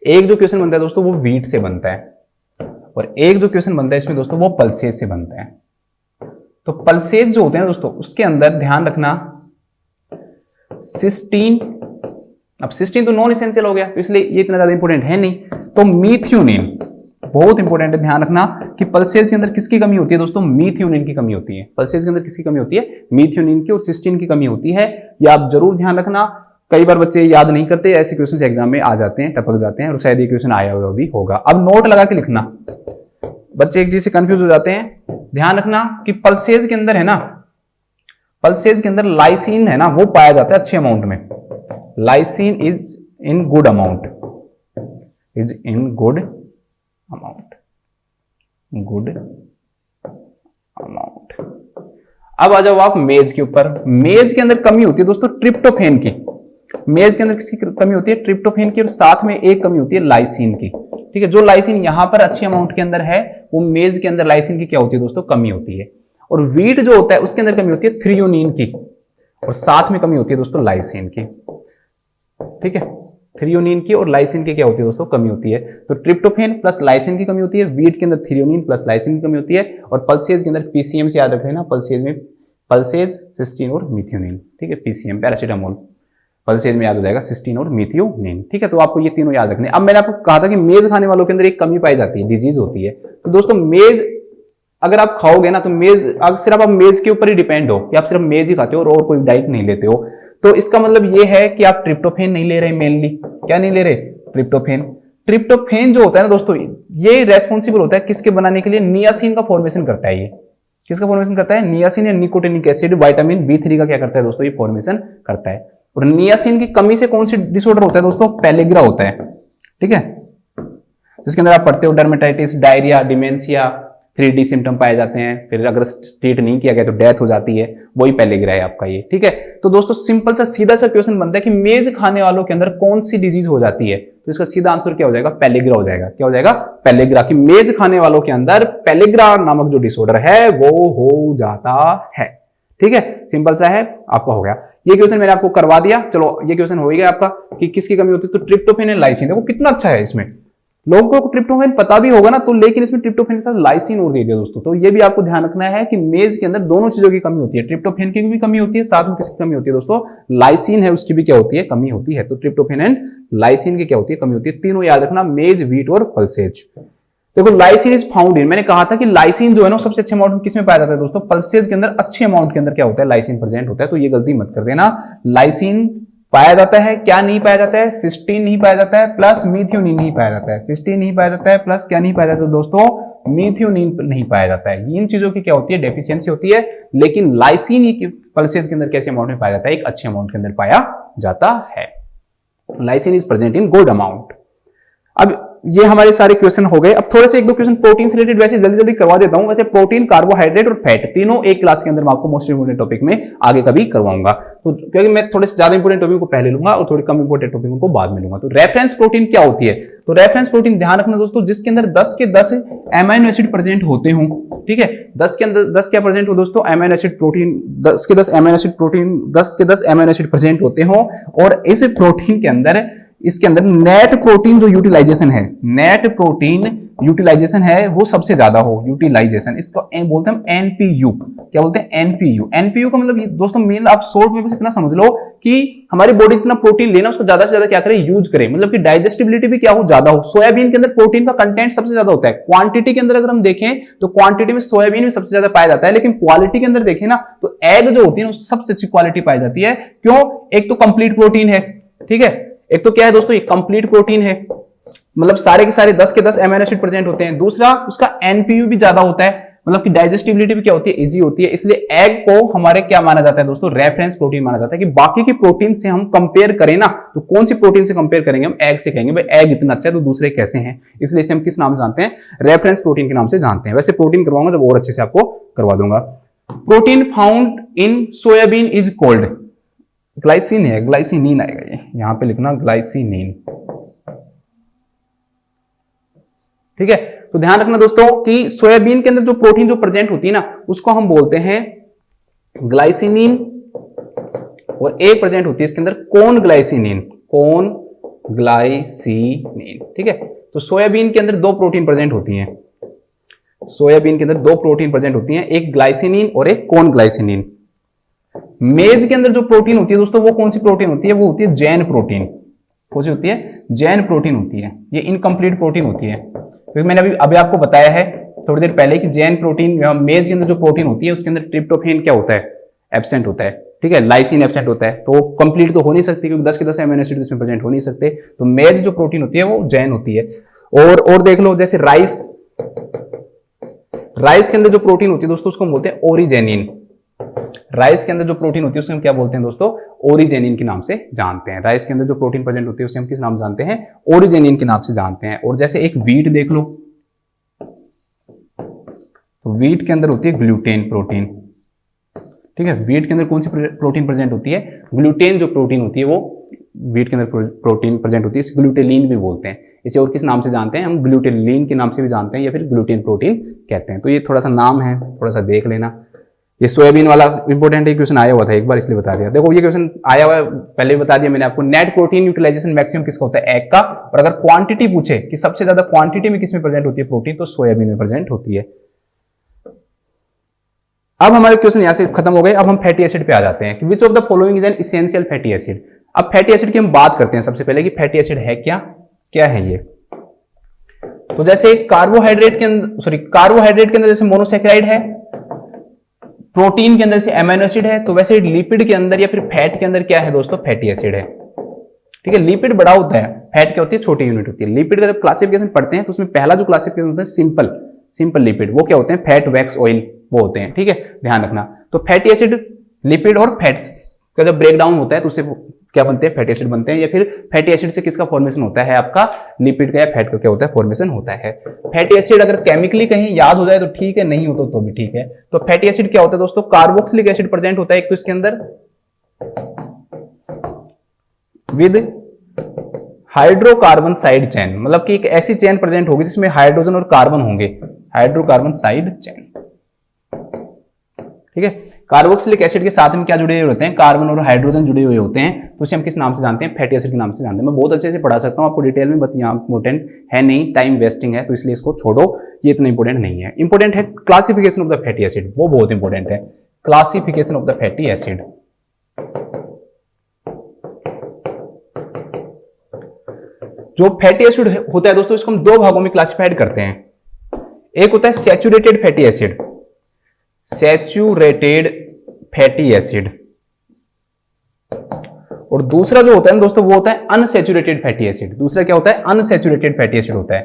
एक जो क्वेश्चन बनता है दोस्तों वो वीट से बनता है, और एक जो क्वेश्चन बनता है इसमें दोस्तों वो पल्सेज से बनता है। तो पल्सेज जो होते हैं दोस्तों, उसके अंदर ध्यान रखना सिस्टीन। अब सिस्टीन तो नॉन एसेंशियल हो गया, तो इसलिए ये इतना ज्यादा इंपॉर्टेंट है नहीं। तो मीथियोनिन बहुत इंपॉर्टेंट है, ध्यान रखना कि पल्सेज के अंदर किसकी कमी होती है दोस्तों, मीथियोनिन की कमी होती है। पल्सेज के अंदर किसकी कमी होती है, मीथियोनिन की और सिस्टीन की कमी होती है। ये आप जरूर ध्यान रखना। कई बार बच्चे याद नहीं करते, ऐसे क्वेश्चन एग्जाम में आ जाते हैं, टपक जाते हैं, और शायद ये क्वेश्चन आया हुआ भी होगा। अब नोट लगा के लिखना, बच्चे एक चीज से कंफ्यूज हो जाते हैं। ध्यान रखना कि पल्सेज के अंदर है ना, पल्सेज के अंदर लाइसिन है ना वो पाया जाता है अच्छे अमाउंट में। Lysine is in good amount, is in good amount, good amount. अब आ जाओ आप मेज के ऊपर। मेज के अंदर कमी होती है दोस्तों ट्रिप्टोफेन की। मेज के अंदर किसकी कमी होती है? ट्रिप्टोफेन की, और साथ में एक कमी होती है लाइसिन की। ठीक है, जो लाइसिन यहां पर अच्छी अमाउंट के अंदर है, वो मेज के अंदर लाइसिन की क्या होती है दोस्तों? कमी होती है। और वीट जो होता है उसके अंदर कमी होती है थ्रियोनिन की, और साथ में कमी होती है दोस्तों लाइसिन की। ठीक है, थ्रियोनिन की और लाइसिन की क्या होती है दोस्तों? कमी होती है। तो ट्रिप्टोफेन प्लस लाइसिन की कमी होती है, वीट के अंदर थ्रियोनिन प्लस लाइसिन की कमी होती है, और पल्सेज के अंदर पीसीएम से याद रखें ना, पल्सेज में पल्सेज, सिस्टीन और मिथ्योनिन। ठीक है, पीसीएम पैरासीटामोल, पल्सेज में याद हो जाएगा सिस्टीन और मिथ्योनिन। ठीक है, तो आपको ये तीनों याद रखने। अब मैंने आपको कहा था कि मेज खाने वालों के अंदर एक कमी पाई जाती है, डिजीज होती है। तो दोस्तों मेज अगर आप खाओगे ना, तो मेज अगर सिर्फ आप मेज के ऊपर ही डिपेंड हो कि आप सिर्फ मेज ही खाते हो और कोई डाइट नहीं लेते हो, तो इसका मतलब ये है कि आप ट्रिप्टोफेन नहीं ले रहे। मेनली क्या नहीं ले रहे? ट्रिप्टोफेन। ट्रिप्टोफेन जो होता है ना दोस्तों, ये रेस्पॉन्सिबल होता है किसके बनाने के लिए? नियासिन का फॉर्मेशन करता है। ये किसका फॉर्मेशन करता है? नियासिन या निकोटिनिक एसिड, विटामिन B3 का क्या करता है दोस्तों? ये फॉर्मेशन करता है। और नियासिन की कमी से कौन सी डिसऑर्डर होता है दोस्तों? पेलेग्रा होता है। ठीक है, जिसके अंदर आप पढ़ते हो dermatitis, diarrhoea, dementia, 3D symptom पाए जाते हैं। फिर अगर ट्रीट नहीं किया गया तो डेथ हो जाती है, वही पेलेग्रा है आपका ये। ठीक है, तो दोस्तों सिंपल सा सीधा सा क्वेश्चन बनता है कि मेज खाने वालों के अंदर कौन सी डिजीज हो जाती है? तो इसका सीधा आंसर क्या हो जाएगा? पेलेग्रा हो जाएगा। क्या हो जाएगा? पेलेग्रा। कि मेज खाने वालों के अंदर पेलेग्रा नामक जो डिसऑर्डर है वो हो जाता है। ठीक है, सिंपल सा है, आपका हो गया। ये क्वेश्चन मैंने आपको करवा दिया। चलो ये क्वेश्चन हो ही गया आपका कि किसकी कमी होती है? तो ट्रिप्टोफेन एंड लाइसिन। देखो कितना अच्छा है, इसमें लोगों को ट्रिप्टोफेन पता भी होगा ना, तो लेकिन इसमें ट्रिप्टोफेन के साथ लाइसिन और दे दिया दोस्तों। तो ये भी आपको ध्यान रखना है कि मेज के अंदर दोनों चीजों की कमी होती है। ट्रिप्टोफेन की भी कमी होती है, साथ में किसकी कमी होती है दोस्तों? लाइसिन है, उसकी भी क्या होती है? कमी होती है। तो ट्रिप्टोफेन एंड लाइसिन की क्या होती है? कमी होती है। तीनों याद रखना, मेज, वीट और पल्सेज। देखो लाइसिन इज फाउंड इन, मैंने कहा था कि लाइसिन जो है ना सबसे अच्छे अमाउंट में किसमें पाया जाता है दोस्तों? पल्सेज के अंदर अच्छे अमाउंट के अंदर क्या होता है? लाइसिन प्रेजेंट होता है। तो ये गलती मत कर देना। लाइसिन पाया जाता है, क्या नहीं पाया जाता है? सिस्टीन नहीं पाया जाता है, प्लस मिथ्योनिन नहीं पाया जाता है। सिस्टीन नहीं पाया जाता है, प्लस क्या नहीं पाया जाता है दोस्तों? मिथ्योनिन नहीं पाया जाता है। इन चीजों की क्या होती है? डेफिशिएंसी होती है। लेकिन लाइसिन ही पल्सेज के अंदर कैसे अमाउंट में पाया जाता है? एक अच्छे अमाउंट के अंदर पाया जाता है। Lysine is present in good amount. अब ये हमारे सारे क्वेश्चन हो गए। अब थोड़े से एक दो क्वेश्चन प्रोटीन से रिलेटेड वैसे जल्दी जल्दी करवा देता हूं। वैसे प्रोटीन, कार्बोहाइड्रेट और फैट तीनों एक क्लास के अंदर मैं आपको मोस्ट इंपोर्टेंट टॉपिक में आगे कभी करवाऊंगा। तो क्योंकि मैं थोड़े से ज्यादा इंपोर्टेंट टॉपिक को पहले लूंगा और थोड़े कम इंपोर्टेंट टॉपिक को बाद में लूंगा। तो रेफरेंस प्रोटीन क्या होती है? तो रेफरेंस प्रोटीन ध्यान रखना दोस्तों, जिसके अंदर 10 के 10 एमाइनो एसिड प्रेजेंट होते हों। ठीक है, 10 के अंदर 10 क्या प्रेजेंट हो दोस्तों? एमाइनो एसिड प्रोटीन, 10 के 10 एमाइनो एसिड प्रोटीन, 10 के 10 एमाइनो एसिड प्रेजेंट होते हों। और इस प्रोटीन के अंदर, इसके अंदर नेट प्रोटीन जो यूटिलाइजेशन है, नेट प्रोटीन यूटिलाइजेशन है वो सबसे ज्यादा हो। यूटिलाइजेशन इसको बोलते हैं एनपीयू। क्या बोलते हैं? एनपीयू। एनपीयू का मतलब दोस्तों मेन आप शॉर्ट में बस इतना समझ लो कि हमारी बॉडी जितना प्रोटीन लेना उसको ज्यादा से ज्यादा क्या करे? यूज करे। मतलब कि डाइजेस्टिबिलिटी भी क्या हो? ज्यादा हो। सोयाबीन के अंदर प्रोटीन का कंटेंट सबसे ज्यादा होता है। क्वांटिटी के अंदर अगर हम देखें तो क्वांटिटी में सोयाबीन में सबसे ज्यादा पाया जाता है, लेकिन क्वालिटी के अंदर देखें ना तो एग जो होती है सबसे अच्छी क्वालिटी पाई जाती है। क्यों? एक तो कंप्लीट प्रोटीन है। ठीक है, एक तो क्या है दोस्तों? ये कंप्लीट प्रोटीन है, मतलब सारे के सारे 10 के 10 एमिनो एसिड प्रेजेंट होते हैं। दूसरा उसका एनपीयू भी ज्यादा होता है, मतलब कि डाइजेस्टिबिलिटी भी क्या होती है? इजी होती है। इसलिए एग को हमारे क्या माना जाता है दोस्तों? रेफरेंस प्रोटीन माना जाता है। कि बाकी की प्रोटीन से हम कंपेयर करें ना तो कौन सी प्रोटीन से कंपेयर करेंगे? हम एग से कहेंगे भाई एग इतना अच्छा है तो दूसरे कैसे हैं, इसलिए इसे हम किस नाम से जानते हैं? रेफरेंस प्रोटीन के नाम से जानते हैं। वैसे प्रोटीन करवाऊंगा जब और अच्छे से आपको करवा दूंगा। Protein found in soybean is called, glycine है, ग्लाइसिनिन आएगा, ये यहां पे लिखना ग्लाइसिनिन। ठीक है, तो ध्यान रखना दोस्तों कि सोयाबीन के अंदर जो प्रोटीन जो प्रेजेंट होती है ना उसको हम बोलते हैं ग्लाइसिनिन, और एक प्रेजेंट होती है इसके अंदर कौन ग्लाइसिनिन, कौन ग्लाइसिनिन। ठीक है, तो सोयाबीन के अंदर दो प्रोटीन प्रेजेंट होती हैं। सोयाबीन के अंदर दो प्रोटीन प्रेजेंट होती हैं, एक ग्लाइसिनिन और एक कौन ग्लाइसिनिन। मेज के अंदर जो प्रोटीन होती है दोस्तों वो कौन सी प्रोटीन होती है? वो होती है जैन प्रोटीन। कौन सी होती है? जैन प्रोटीन होती है। ये इनकम्प्लीट प्रोटीन होती है, क्योंकि मैंने अभी आपको बताया है थोड़ी देर पहले कि जैन प्रोटीन, मेज के अंदर जो प्रोटीन होती है उसके अंदर ट्रिप्टोफेन क्या होता है? एब्सेंट होता है। ठीक है, लाइसिन एब्सेंट होता है, तो कंप्लीट तो हो नहीं सकती क्योंकि 10 के 10 एमिनो एसिड इसमें प्रेजेंट हो नहीं सकते। तो मेज जो प्रोटीन होती है वो जैन होती है। और देख लो जैसे राइस के अंदर जो प्रोटीन होती है दोस्तों उसको हम बोलते हैं ओरिजेनिन। राइस के अंदर जो प्रोटीन होती है उसे हम क्या बोलते हैं दोस्तों, ओरिजेनिन के नाम से जानते हैं। राइस के अंदर जो प्रोटीन प्रेजेंट होती है उसे हम किस नाम जानते हैं, ओरिजेनिन के नाम से जानते हैं। और जैसे एक व्हीट देख लो, तो व्हीट के अंदर होती है ग्लूटेन प्रोटीन, ठीक है। व्हीट के अंदर कौन सी प्रोटीन प्रेजेंट होती है, ग्लूटेन जो प्रोटीन होती है वो व्हीट के अंदर प्रोटीन प्रेजेंट होती है, इसे ग्लूटेलिन भी बोलते हैं। इसे और किस नाम से जानते हैं हम, ग्लूटेलिन के नाम से भी जानते हैं या फिर ग्लूटेन प्रोटीन कहते हैं। तो ये थोड़ा सा नाम है, थोड़ा सा देख लेना। ये सोयाबीन वाला इंपॉर्टेंट है, क्वेश्चन आया हुआ था एक बार इसलिए बता दिया। देखो ये क्वेश्चन आया हुआ है, पहले भी बता दिया मैंने आपको। नेट प्रोटीन यूटिलाइजेशन मैक्सिमम किसका होता है, एग का। और अगर क्वांटिटी पूछे कि सबसे ज्यादा क्वांटिटी में किसमें प्रेजेंट होती है प्रोटीन, तो सोयाबीन में प्रेजेंट होती है। अब हमारे क्वेश्चन यहां से खत्म हो गए। अब हम फैटी एसिड पे आ जाते हैं कि विच of the following is an essential fatty acid. अब फैटी एसिड की हम बात करते हैं सबसे पहले कि फैटी एसिड है क्या, क्या है ये। तो जैसे कार्बोहाइड्रेट के अंदर जैसे मोनोसैकेराइड है, प्रोटीन के अंदर जैसे एमिनो एसिड है, तो वैसे लिपिड के अंदर या फिर फैट के अंदर क्या है दोस्तों, फैटी एसिड है, ठीक है। लिपिड बड़ा होता है, फैट क्या होती है, छोटी यूनिट होती है। लिपिड का जब क्लासिफिकेशन पढ़ते हैं तो उसमें पहला जो क्लासिफिकेशन होता है सिंपल लिपिड, वो क्या होते हैं, फैट, वैक्स, ऑयल, वो होते हैं, ठीक है, ध्यान रखना। तो फैटी एसिड, लिपिड और फैट्स का जब ब्रेकडाउन होता है तो उससे क्या बनते हैं, फैटी एसिड बनते हैं। या फिर फैटी एसिड से किसका फॉर्मेशन होता है, आपका लिपिड का या फैट का क्या होता है, फॉर्मेशन होता है। फैटी एसिड अगर केमिकली कहीं याद हो जाए तो ठीक है, नहीं हो तो भी ठीक है। तो फैटी एसिड क्या होता है दोस्तों, कार्बोक्सिलिक एसिड प्रेजेंट होता है एक तो इसके अंदर, विद हाइड्रोकार्बन साइड चेन, मतलब कि एक ऐसी चेन प्रेजेंट होगी जिसमें हाइड्रोजन और कार्बन होंगे, हाइड्रोकार्बन साइड चेन, ठीक है। कार्बोक्सिलिक एसिड के साथ में क्या जुड़े हुए होते हैं, कार्बन और हाइड्रोजन जुड़े हुए होते हैं, तो उसे हम किस नाम से जानते हैं, फैटी एसिड के नाम से जानते हैं। मैं बहुत अच्छे से पढ़ा सकता हूं आपको डिटेल में, बट यहाँ इंपॉर्टेंट है नहीं, टाइम वेस्टिंग है, तो इसलिए इसको छोड़ो, ये इतना इंपॉर्टेंट नहीं है। इंपॉर्टेंट है classification of the fatty acid, वो बहुत इंपॉर्टेंट है, classification of the fatty acid. जो फैटी एसिड होता है दोस्तों, इसको हम दो भागों में क्लासिफाइड करते हैं। एक होता है saturated fatty acid, saturated fatty acid, और दूसरा जो होता है ना दोस्तों वो होता है अनसैचुरेटेड फैटी एसिड। दूसरा क्या होता है, अनसैचुरेटेड फैटी एसिड होता है,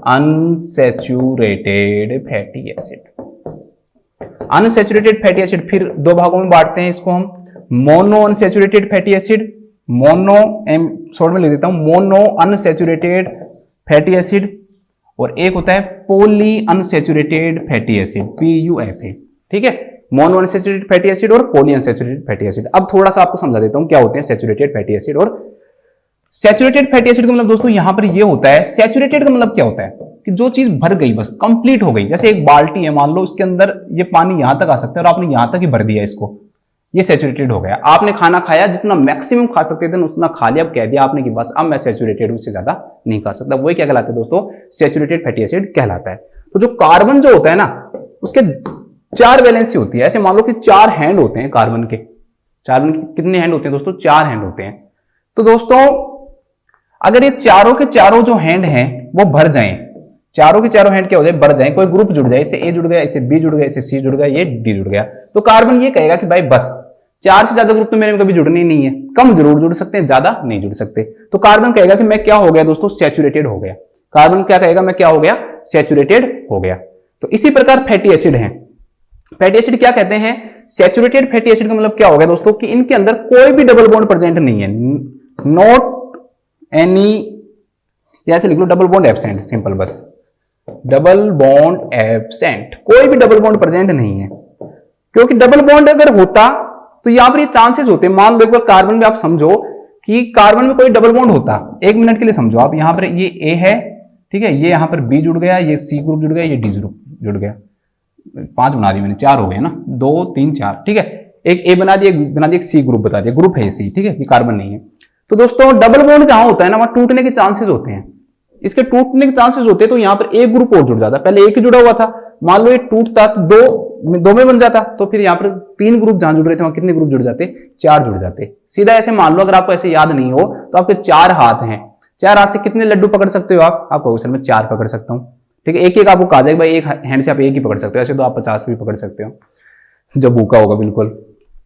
unsaturated fatty acid. Unsaturated fatty acid फिर दो भागों में बांटते हैं इसको हम, mono unsaturated fatty acid, mono short में लिख देता हूं, मोनो अनसैचुरेटेड फैटी एसिड, और एक होता है poly unsaturated fatty acid, PUFA, ठीक है। मोनो अनसैचुरेटेड फैटी एसिड और पॉली अनसैचुरेटेड फैटी एसिड। अब थोड़ा सा आपको समझा देता हूं क्या होते हैं सैचुरेटेड फैटी एसिड और सैचुरेटेड फैटी एसिड का मतलब दोस्तों यहां पर ये होता है, सैचुरेटेड का मतलब क्या होता है कि जो चीज भर गई, बस कंप्लीट हो गई। जैसे एक बाल्टी है, मान लो उसके अंदर ये पानी यहां तक आ सकता है और आपने यहां तक ही भर दिया इसको, ये सैचुरेटेड हो गया। आपने खाना खाया, जितना मैक्सिमम खा सकते थे उतना खा लिया, अब कह दिया आपने कि बस अब मैं सैचुरेटेड हूं, उससे ज्यादा नहीं खा सकता, वही क्या कहलाता है दोस्तों, सैचुरेटेड फैटी एसिड कहलाता है। तो जो कार्बन जो होता है ना, उसके 4 वैलेंसी होती है। ऐसे मान लो कि 4 हैंड होते हैं कार्बन के, कार्बन के कितने हैंड होते हैं दोस्तों, 4 हैंड होते हैं। तो दोस्तों अगर ये चारों के चारों जो हैंड हैं वो भर जाएं, चारों के चारों हैंड क्या हो जाए, बढ़ जाए, कोई ग्रुप जुड़ जाए, इससे ए जुड़ गया, इससे बी जुड़ गया, इससे सी जुड़ गया, ये डी जुड़ गया, तो कार्बन ये कहेगा कि भाई बस 4 से ज्यादा ग्रुप तो मेरे में कभी जुड़ने ही नहीं है, कम जरूर जुड़ सकते हैं, ज्यादा नहीं जुड़ सकते। तो कार्बन कहेगा कि मैं क्या हो गया दोस्तों, सैचुरेटेड हो गया। कार्बन क्या कहेगा, मैं क्या हो गया, सैचुरेटेड हो गया। तो इसी प्रकार फैटी एसिड है, फैटी एसिड क्या कहते हैं, सैचुरेटेड फैटी एसिड का मतलब क्या हो गया दोस्तों कि इनके अंदर कोई भी डबल बॉन्ड प्रेजेंट नहीं है, नॉट एनी, ऐसे लिख लो डबल बॉन्ड एब्सेंट, सिंपल बस डबल बॉन्ड एब्सेंट, कोई भी डबल बॉन्ड प्रेजेंट नहीं है। क्योंकि डबल बॉन्ड अगर होता तो यहां पर ये चांसेस होते, मान लो एक बार कार्बन में आप समझो कि कार्बन में कोई डबल बॉन्ड होता, 1 मिनट के लिए समझो आप, यहां पर ये ए है, ठीक है, ये यहां पर बी जुड़ गया, ये सी ग्रुप जुड़ गया, ये डी ग्रुप जुड़ गया, 5 बना दी मैंने, 4 हो गए ना, 2 3 4, ठीक है, एक ए बना दिया, एक सी ग्रुप बता दिया, ग्रुप है सी, ठीक है, ये कार्बन नहीं है। तो दोस्तों डबल बॉन्ड जहां होता है ना, वहां टूटने के चांसेस होते हैं, इसके टूटने के चांसेस होते हैं, तो यहां पर एक ग्रुप और जुड़ जाता, पहले एक ही जुड़ा हुआ था, मान लो ये टूटता तो दो में बन जाता, तो फिर यहां पर 3 ग्रुप जहां जुड़ रहे थे वहां कितने ग्रुप जुड़ जाते, 4 जुड़ जाते। सीधा ऐसे मान लो, अगर आपको ऐसे याद नहीं हो तो आपके 4 हाथ हैं, 4 हाथ से कितने लड्डू पकड़ सकते हो आप कहोगे सर मैं 4 पकड़ सकता हूं, ठीक है, एक आपको कहा जाएगा भाई एक हैंड से आप एक ही पकड़ सकते हो, ऐसे तो आप 50 भी पकड़ सकते हो जब भूखा होगा बिल्कुल।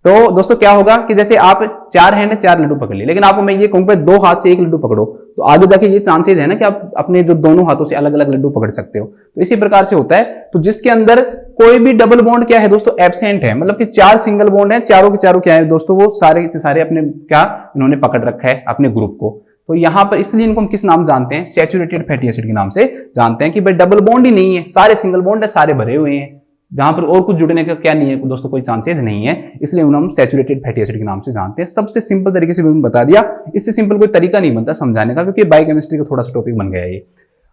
तो दोस्तों क्या होगा कि जैसे आप 4 हैंड 4 लड्डू पकड़ लिए, लेकिन आपको मैं ये कहूंगा 2 हाथ से 1 लड्डू पकड़ो, तो आगे जाके ये चांसेस है ना कि आप अपने जो दोनों हाथों से अलग अलग लड्डू पकड़ सकते हो। तो इसी प्रकार से होता है, तो जिसके अंदर कोई भी डबल बॉन्ड क्या है दोस्तों, एब्सेंट है, मतलब कि 4 सिंगल बॉन्ड है, चारों के चारों क्या है दोस्तों, वो सारे के सारे अपने क्या इन्होंने पकड़ रखा है अपने ग्रुप को। तो यहां पर इसलिए इनको हम किस नाम जानते हैं, सैचुरेटेड फैटी एसिड के नाम से जानते हैं कि भाई डबल बॉन्ड ही नहीं है, सारे सिंगल बॉन्ड है, सारे भरे हुए हैं, जहां पर और कुछ जुड़ने का क्या नहीं है दोस्तों, कोई चांसेस नहीं है, इसलिए उन्हें हम सैचुरेटेड फैटी एसिड के नाम से जानते हैं। सबसे सिंपल तरीके से मैंने बता दिया, इससे सिंपल कोई तरीका नहीं बनता समझाने का, क्योंकि बायोकेमिस्ट्री का थोड़ा सा टॉपिक बन गया है ये।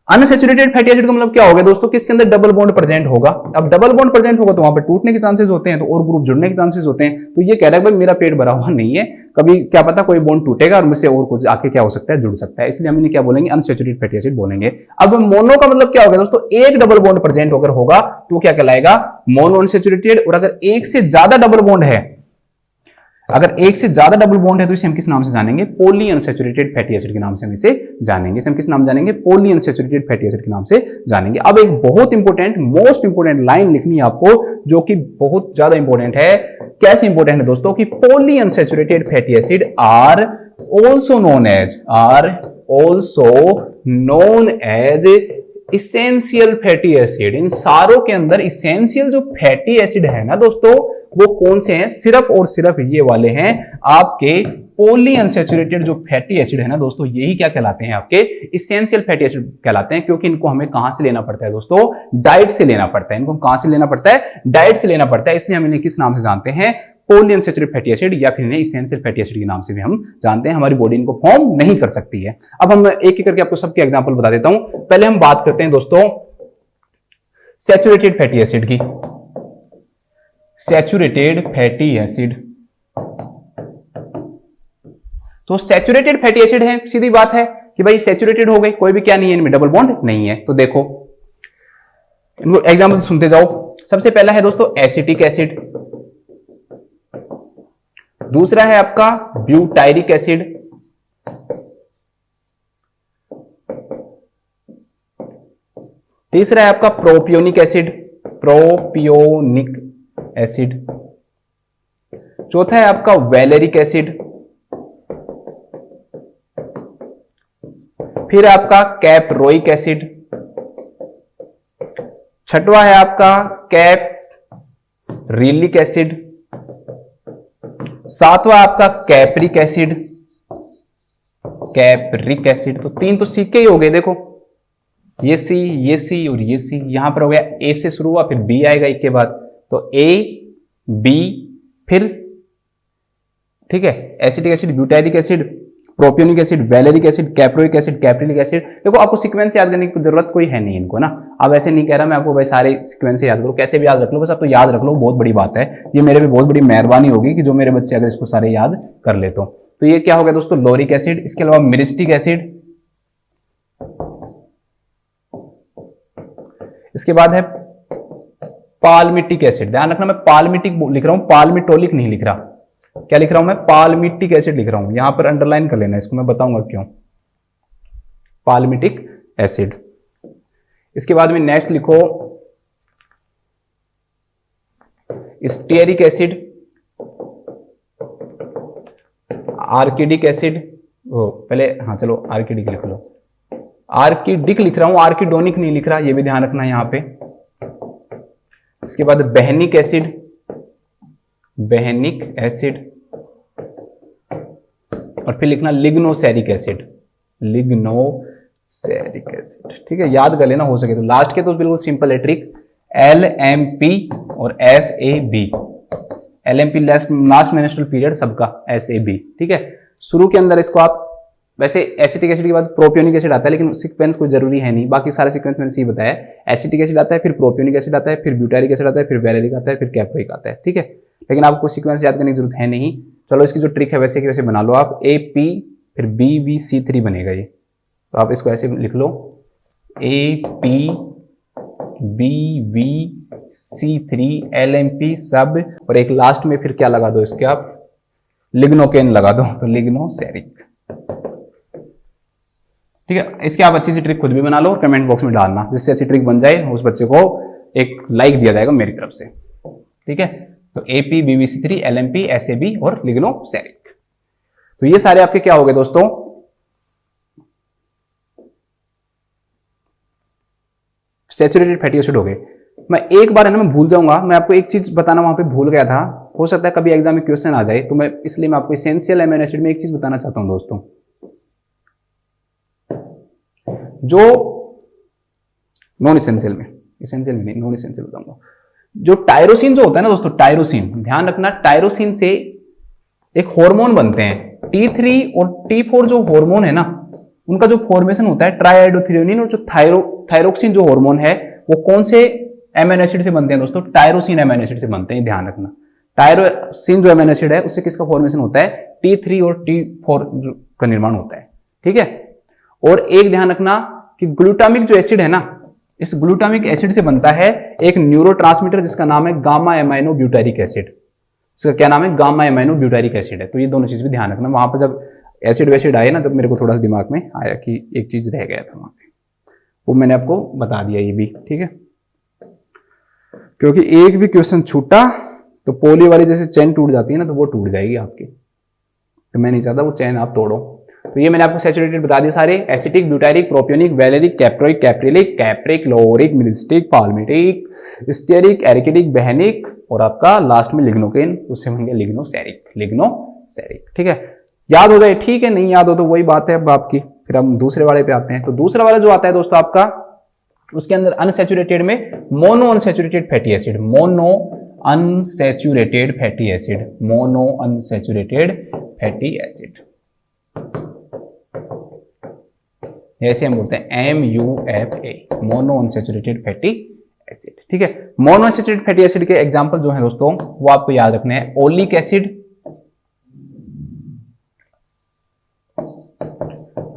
अनसैचुरेटेड फैटी एसिड का मतलब क्या होगा दोस्तों, किसके अंदर डबल बॉन्ड प्रेजेंट होगा। अब डबल बॉन्ड प्रेजेंट होगा तो वहां पर टूटने के चांसेस होते हैं, तो और ग्रुप जुड़ने के चांसेस होते हैं। तो ये कह रहा है भाई मेरा पेट भरा हुआ नहीं है, कभी क्या पता कोई बॉन्ड टूटेगा और मुझसे और कुछ आके क्या हो सकता है, जुड़ सकता है, इसलिए हम इन्हें क्या बोलेंगे, अनसैचुरेटेड फैटी एसिड बोलेंगे। अब मोनो का मतलब क्या होगा दोस्तों, एक डबल बॉन्ड प्रेजेंट अगर होगा तो क्या कहलाएगा, मोनो अनसैचुरेटेड। और अगर एक से ज्यादा डबल बॉन्ड है, अगर एक से ज्यादा डबल बॉन्ड है तो इसे हम किस नाम से जानेंगे, पॉली अनसैचुरेटेड फैटी एसिड के नाम से हम इसे जानेंगे। इसे हम किस नाम जानेंगे, पॉली अनसैचुरेटेड फैटी एसिड के नाम से जानेंगे। अब एक बहुत इंपॉर्टेंट, मोस्ट इंपॉर्टेंट लाइन लिखनी है आपको, जो कि बहुत ज्यादा इंपॉर्टेंट है। कैसे इंपॉर्टेंट है दोस्तों, कि poly unsaturated fatty acid are also known as essential fatty acid. इन सारों के अंदर इसेंशियल जो फैटी एसिड है ना दोस्तों, वो कौन से हैं, सिर्फ और सिर्फ ये वाले हैं आपके पॉली अनसैचुरेटेड जो फैटी एसिड है ना दोस्तों, यही क्या कहलाते हैं, आपके इसेंशियल फैटी एसिड कहलाते हैं। क्योंकि इनको हमें कहां से लेना पड़ता है दोस्तों, डाइट से लेना पड़ता है। इनको कहां से लेना पड़ता है, डाइट से लेना पड़ता है, इसलिए हम इन्हें किस नाम से जानते हैं, पॉली अनसैचुरेटेड फैटी एसिड, या फिर इन्हें इसेंशियल फैटी एसिड के नाम से भी हम जानते हैं। हमारी बॉडी इनको फॉर्म नहीं कर सकती है। अब हम एक एक करके आपको सबके एग्जांपल बता देता हूं। पहले हम बात करते हैं दोस्तों सैचुरेटेड फैटी एसिड की। सैचुरेटेड फैटी एसिड, तो सैचुरेटेड फैटी एसिड है, सीधी बात है कि भाई सैचुरेटेड हो गए, कोई भी क्या नहीं है, इनमें डबल बॉन्ड नहीं है। तो देखो इनको एग्जांपल सुनते जाओ। सबसे पहला है दोस्तों एसिटिक एसिड, दूसरा है आपका ब्यूटायरिक एसिड, तीसरा है आपका प्रोपियोनिक एसिड, चौथा है आपका वैलेरिक एसिड, फिर आपका कैप्रोइक एसिड, छठवां है आपका कैप्रिलिक एसिड, सातवां आपका कैप्रिक एसिड। तो 3 तो सीख के ही हो गए। देखो ये सी और ये सी, यहां पर हो गया ए से शुरू हुआ, फिर बी आएगा एक के बाद, तो ए बी फिर, ठीक है, acetic acid, butylic acid, propionic acid, valeric acid, caproic acid, caprylic acid. देखो आपको सीक्वेंस याद करने की जरूरत कोई है नहीं इनको ना। अब ऐसे नहीं कह रहा मैं आपको भाई सारे सीक्वेंस याद करो, कैसे भी याद रख लो, बस आप तो याद रख लो, बहुत बड़ी बात है। ये मेरे पे बहुत बड़ी मेहरबानी होगी कि जो मेरे बच्चे अगर इसको सारे याद कर ले तो ये क्या हो गया दोस्तों, लोरिक एसिड। इसके अलावा मिरिस्टिक एसिड, इसके बाद है पाल्मिटिक एसिड। ध्यान रखना मैं पाल्मिटिक लिख रहा हूं, पाल्मिटोलिक नहीं लिख रहा। क्या लिख रहा हूं मैं, पाल्मिटिक एसिड लिख रहा हूं। यहां पर अंडरलाइन कर लेना, इसको मैं बताऊंगा क्यों, पाल्मिटिक एसिड। इसके बाद में नेक्स्ट लिखो स्टीयरिक एसिड, आर्किडिक एसिड, पहले हाँ चलो आर्किडिक लिख लो, आर्किडिक लिख रहा हूं, आर्किडोनिक नहीं लिख रहा, ये भी ध्यान रखना यहां पे। इसके बाद बहनिक एसिड, और फिर लिखना लिग्नोसेरिक एसिड, ठीक है, याद कर लेना हो सके तो। लास्ट के तो बिल्कुल सिंपल है ट्रिक, LMP और SAB। LMP last menstrual period सबका, SAB, ठीक है। शुरू के अंदर इसको आप, वैसे एसिटिक एसिड के बाद प्रोपियोनिक एसिड आता है, लेकिन सीक्वेंस कोई जरूरी है नहीं, बाकी सारे सीक्वेंस मैंने सही बताया। एसिटिक एसिड आता है, फिर प्रोपियोनिक एसिड आता है, फिर ब्यूटारिक एसिड आता है, फिर वैलेरिक आता है, फिर कैप्रोइक आता है, ठीक है। लेकिन आपको सीक्वेंस याद करने की जरूरत है नहीं। चलो इसकी जो ट्रिक है वैसे की वैसे बना लो आप, AP फिर BVC3 बनेगा ये, तो आप इसको ऐसे लिख लो, APBVC3 LMP सब, और एक लास्ट में फिर क्या लगा दो इसके आप, लिग्नोकेन लगा दो, तो लिग्नोसेरिक, ठीक है। इसके आप अच्छी सी ट्रिक खुद भी बना लो, कमेंट बॉक्स में डालना, जिससे अच्छी ट्रिक बन जाए उस बच्चे को एक लाइक दिया जाएगा मेरी तरफ से, ठीक है। तो APBVC3 LMP SAB और लिग्नोसेरिक, तो ये सारे आपके क्या हो गए दोस्तों, सैचुरेटेड फैटी एसिड हो गए। मैं एक बार है ना मैं भूल जाऊंगा, मैं आपको एक चीज बताना वहां पे भूल गया था, हो सकता है कभी एग्जाम में क्वेश्चन आ जाए, तो मैं इसलिए मैं आपको इसेंशियल अमीनो एसिड में एक चीज बताना चाहता हूं दोस्तों। जो नॉन इसेंशियल में, इसेंशियल में नहीं, नॉन इसेंशियल बताऊंगा। जो टायरोसिन जो होता है ना दोस्तों, टायरोसिन, ध्यान रखना, टायरोसिन से एक हार्मोन बनते हैं, T3 और T4 जो हार्मोन है ना, उनका जो फॉर्मेशन होता है ट्राइआइडोथ्रियोनिन, और जो थायरोक्सिन जो हार्मोन है वो कौन से एमिनो एसिड से बनते हैं दोस्तों? टायरोसिन एमिनो एसिड से बनते हैं, ध्यान रखना। टायरोसिन जो एमिनो एसिड है उससे किसका फॉर्मेशन होता है? T3 और T4 का निर्माण होता है, ठीक है। और एक ध्यान रखना कि ग्लूटामिक जो एसिड है ना, इस ग्लूटामिक एसिड से बनता है एक न्यूरोट्रांसमीटर जिसका नाम है गामा एमाइनो ब्यूटारिक एसिड। इसका क्या नाम है? गामा एमाइनो ब्यूटारिक एसिड है। तो ये दोनों चीज भी ध्यान रखना। वहां पर जब एसिड वैसिड आए ना, तब मेरे को थोड़ा सा दिमाग में आया कि एक चीज रह गया था वहां पे, वो मैंने आपको बता दिया ये भी, ठीक है। क्योंकि एक भी क्वेश्चन छूटा तो पोली वाली जैसे चेन टूट जाती है ना, तो वो टूट जाएगी आपकी, तो मैं नहीं चाहता वो चेन आप तोड़ो। तो ये मैंने आपको सैचुरेटेड बता दिए सारे, acetic, butyric, propionic, valeric, caproic, caprylic, capric, lauric, myristic, palmitic, stearic, arachidic, behenic, और आपका लास्ट में लिग्नोकेन, उससे बन गया लिग्नोसेरिक, लिग्नोसेरिक, ठीक है। याद हो जाए, ठीक है, नहीं याद हो तो वही बात है अब आपकी। फिर हम दूसरे वाले पे आते हैं। तो दूसरा वाला जो आता है दोस्तों आपका, उसके अंदर अनसैचुरेटेड में mono unsaturated fatty acid, mono unsaturated fatty acid, mono unsaturated fatty acid, ऐसे हम बोलते हैं MUFA, mono unsaturated fatty acid, ठीक है। मोनो अनसैचुरेटेड फैटी एसिड के एग्जांपल जो है दोस्तों वो आपको याद रखने हैं, ओलिक एसिड,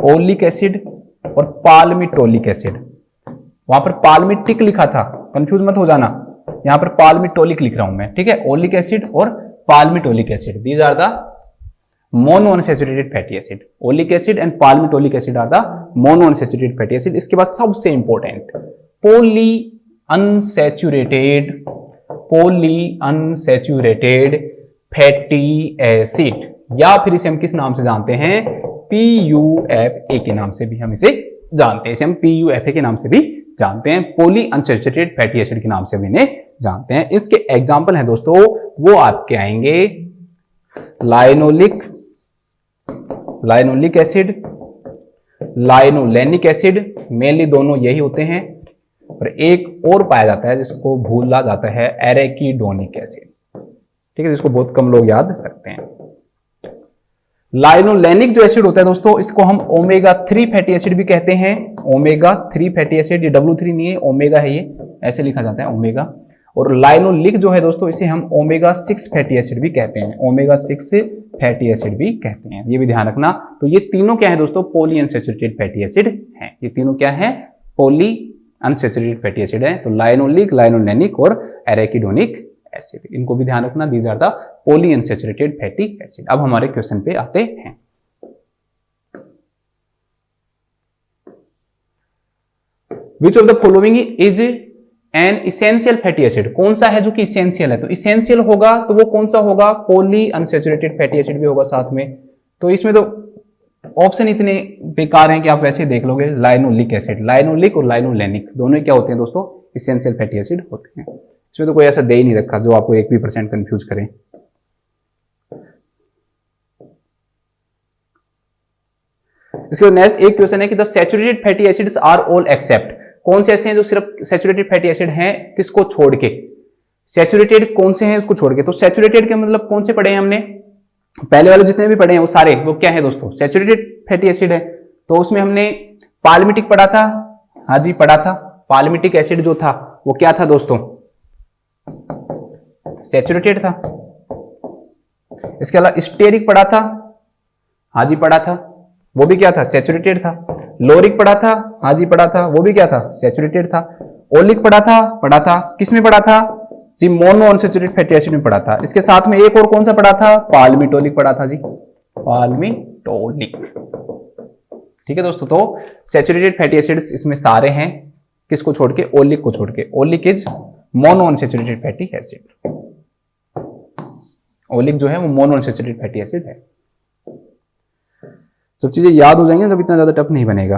ओलिक एसिड और पाल्मिटोलिक एसिड। वहां पर पाल्मिटिक लिखा था, कंफ्यूज मत हो जाना, यहां पर पाल्मिटोलिक लिख रहा हूं मैं, ठीक है। ओलिक एसिड और palmitoleic acid, these are the mono unsaturated fatty acid. Oleic acid and palmitoleic acid are the mono unsaturated fatty acid. इसके बाद सबसे important poly unsaturated, poly unsaturated fatty acid, या फिर इसे हम किस नाम से जानते हैं? PUFA के नाम से भी हम इसे जानते हैं, इसे हम PUFA के नाम से भी जानते हैं, पॉली अनसैचुरेटेड फैटी एसिड के नाम से भी इन्हें जानते हैं। इसके एग्जाम्पल हैं दोस्तों, वो आपके आएंगे linoleic, linoleic acid, linolenic acid, mainly दोनों यही होते हैं। और एक और पाया जाता है जिसको भूला जाता है, एरेकिडोनिक एसिड, ठीक है, जिसको बहुत कम लोग याद रखते हैं। लाइनोलेनिक जो एसिड होता है दोस्तों, इसको हम ओमेगा 3 फैटी एसिड भी कहते हैं, ओमेगा 3 फैटी एसिड, ये W3 नहीं है, ओमेगा है, ये ऐसे लिखा जाता है ओमेगा। और लाइनोलिक जो है दोस्तों, इसे हम ओमेगा 6 फैटी एसिड भी कहते हैं, ओमेगा 6 फैटी एसिड भी कहते हैं, ये भी ध्यान रखना। तो ये तीनों क्या है दोस्तों? पॉली अनसैचुरेटेड फैटी एसिड है। ये तीनों क्या है? पॉली अनसैचुरेटेड फैटी एसिड है। तो लाइनोलिक, लाइनोलेनिक और एरेकिडोनिक एसिड, इनको भी ध्यान रखना, these are the poly unsaturated fatty acid. अब हमारे क्वेश्चन पे आते हैं। Which of the following is an essential fatty acid? कौन सा है जो कि इसेंशियल है? तो इसेंशियल होगा तो वो कौन सा होगा? पॉली अनसैचुरेटेड फैटी एसिड भी होगा साथ में। तो इसमें तो ऑप्शन इतने बेकार हैं कि आप वैसे देख लोगे। लाइनोलिक एसिड, लाइनोलिक और लाइनोलेनिक दोनों क्या होते हैं दोस्तों? इसेंशियल फैटी एसिड होते हैं। इसमें तो कोई ऐसा दे ही नहीं रखा जो आपको 1% कंफ्यूज करे। इसके बाद नेक्स्ट एक क्वेश्चन है कि the saturated fatty acids are all except, कौन से ऐसे हैं जो सिर्फ सैचुरेटेड फैटी एसिड हैं, किसको छोड़ के? सैचुरेटेड कौन से हैं उसको छोड़ के? तो सैचुरेटेड के मतलब कौन से पढ़े हैं हमने? पहले वाले जितने भी पढ़े हैं वो सारे वो क्या है दोस्तों? सैचुरेटेड फैटी एसिड है। तो उसमें हमने पाल्मिटिक पढ़ा था, हाँ जी पढ़ा था। पाल्मिटिक एसिड जो था वो क्या था दोस्तों? सैचुरेटेड था। इसके अलावा स्टेरिक पढ़ा था, हाँ जी पढ़ा था, वो भी क्या था? सैचुरेटेड था। लोरिक पढ़ा था, हाँ जी पढ़ा था, वो भी क्या था? सैचुरेटेड था। ओलिक पढ़ा था, किसमें पढ़ा था जी? मोनो अनसैचुरेटेड फैटी एसिड में पढ़ा था। इसके साथ में एक और कौन सा पढ़ा था? पाल्मिटोलिक पढ़ा था जी, पाल्मिटोलिक। ठीक है दोस्तों, तो सैचुरेटेड फैटी एसिड्स इसमें सारे हैं, किसको छोड़ के? ओलिक को छोड़ के। Oleic is mono unsaturated fatty acid. Oleic जो है वो मोनो अनसैचुरेटेड फैटी एसिड है। सब चीजें याद हो जाएंगी जब इतना ज्यादा टफ नहीं बनेगा।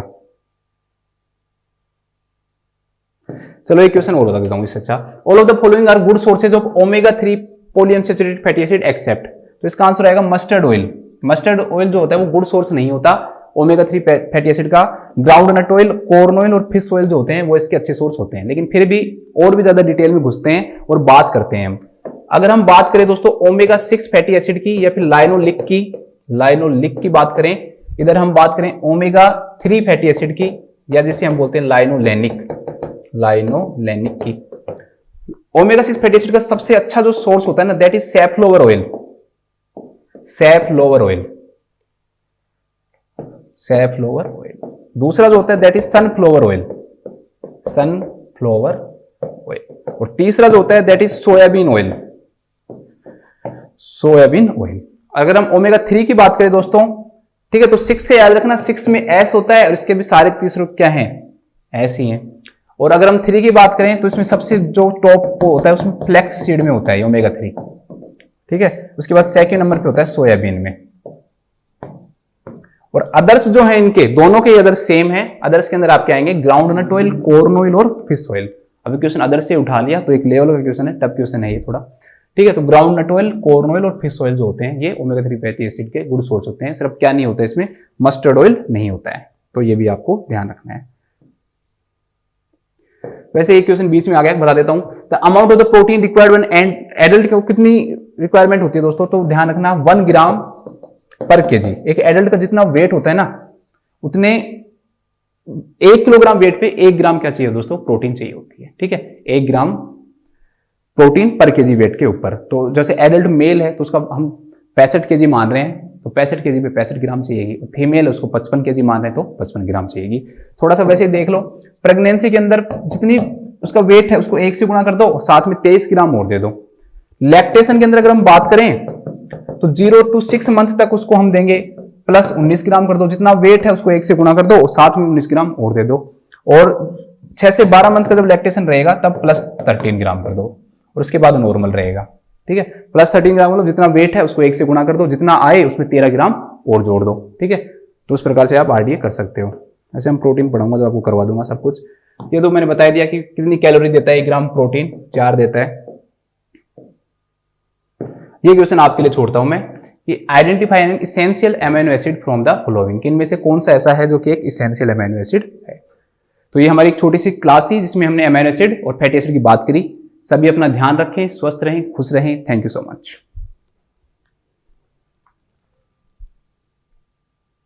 चलो एक क्वेश्चन और बता देता हूँ इससे अच्छा। All of the following are good sources of omega 3 polyunsaturated fatty acid except. तो इसका आंसर आएगा मस्टर्ड ऑयल। मस्टर्ड ऑयल जो होता है वो गुड सोर्स नहीं होता ओमेगा 3 फैटी एसिड का। Groundnut oil, corn oil और फिश ऑयल जो होते हैं वो इसके अच्छे सोर्स होते हैं। लेकिन फिर भी और भी ज्यादा डिटेल में घुसते हैं और बात करते हैं हम। अगर हम बात करें दोस्तों ओमेगा 6 फैटी एसिड की या फिर लाइनोलिक की बात करें, इधर हम बात करें ओमेगा 3 फैटी एसिड की या जिसे हम बोलते हैं लाइनोलेनिक की। ओमेगा 6 फैटी एसिड का सबसे अच्छा जो सोर्स होता है ना, दैट इज सैफलोवर ऑयल। दूसरा जो होता है दैट इज सनफ्लावर ऑयल। और तीसरा जो होता है दैट इज सोयाबीन ऑयल। अगर हम ओमेगा 3 की बात करें दोस्तों, ठीक है, तो 6 से याद रखना, 6 में एस होता है और इसके भी सारे तीसरे क्या हैं, एस ही हैं। और अगर हम 3 की बात करें तो इसमें सबसे जो टॉप होता है उसमें फ्लैक्स सीड में होता है ओमेगा 3, ठीक है। उसके बाद सेकंड नंबर पे होता है सोयाबीन में। और अदर्स जो है इनके दोनों के अदर्स सेम है। अदर्स के अंदर आपके आएंगे groundnut oil, corn oil और फिश ऑयल। अभी क्वेश्चन अदर्स से उठा लिया तो एक लेवल का क्वेश्चन है, टफ क्वेश्चन है ये थोड़ा, ठीक है। तो groundnut oil, corn oil और फिश ऑयल जो होते हैं ये ओमेगा 3 फैटी एसिड के गुड सोर्स होते हैं। सिर्फ क्या नहीं होता है इसमें, मस्टर्ड ऑयल नहीं होता है। तो ये भी आपको ध्यान रखना है। वैसे एक क्वेश्चन बीच में आ गया, बता देता हूं। The amount of the protein required when adult को कितनी रिक्वायरमेंट होती है दोस्तों, तो ध्यान रखना 1 ग्राम पर केजी। एक एडल्ट का जितना वेट होता है ना, उतने 1 किलोग्राम वेट पे 1 ग्राम क्या चाहिए दोस्तों, प्रोटीन चाहिए होती है, ठीक है। 1 ग्राम प्रोटीन पर केजी वेट के ऊपर। तो जैसे एडल्ट मेल है तो उसका हम 65 केजी मान रहे हैं, तो 65 केजी पे 65 ग्राम चाहिएगी। फीमेल है उसको 55 केजी मान रहे हैं तो 55 ग्राम चाहिएगी। थोड़ा सा वैसे देख लो, प्रेगनेंसी के अंदर जितनी उसका वेट है उसको 1 से गुणा कर दो, साथ में 23 ग्राम और दे दो। लैक्टेशन के अंदर अगर हम बात करें तो 0 to 6 मंथ तक उसको हम देंगे प्लस 19 ग्राम कर दो। जितना वेट है उसको 1 से गुणा कर दो, साथ में 19 ग्राम और दे दो। और 6 से 12 मंथ का जब लैक्टेशन रहेगा तब प्लस 13 ग्राम कर दो और उसके बाद नॉर्मल रहेगा, ठीक है। प्लस 13 ग्राम मतलब जितना वेट है उसको 1 से गुणा कर दो, जितना आए उसमें 13 ग्राम और जोड़ दो, ठीक है। तो उस प्रकार से आप आरडीए कर सकते हो। ऐसे हम प्रोटीन पढ़ाऊंगा जब आपको करवा दूंगा सब कुछ। ये तो मैंने बता दिया कि कितनी कैलोरी देता है 1 ग्राम प्रोटीन, 4 देता है। ये क्वेश्चन आपके लिए छोड़ता हूं मैं कि identify N essential amino acid from the following. इनमें से कौन सा ऐसा है जो कि एक इसेंशियल अमीनो एसिड है। तो ये हमारी एक छोटी सी क्लास थी जिसमें हमने अमीनो एसिड और फैटी एसिड की बात करी। सभी अपना ध्यान रखें, स्वस्थ रहें, खुश रहें। Thank you so much.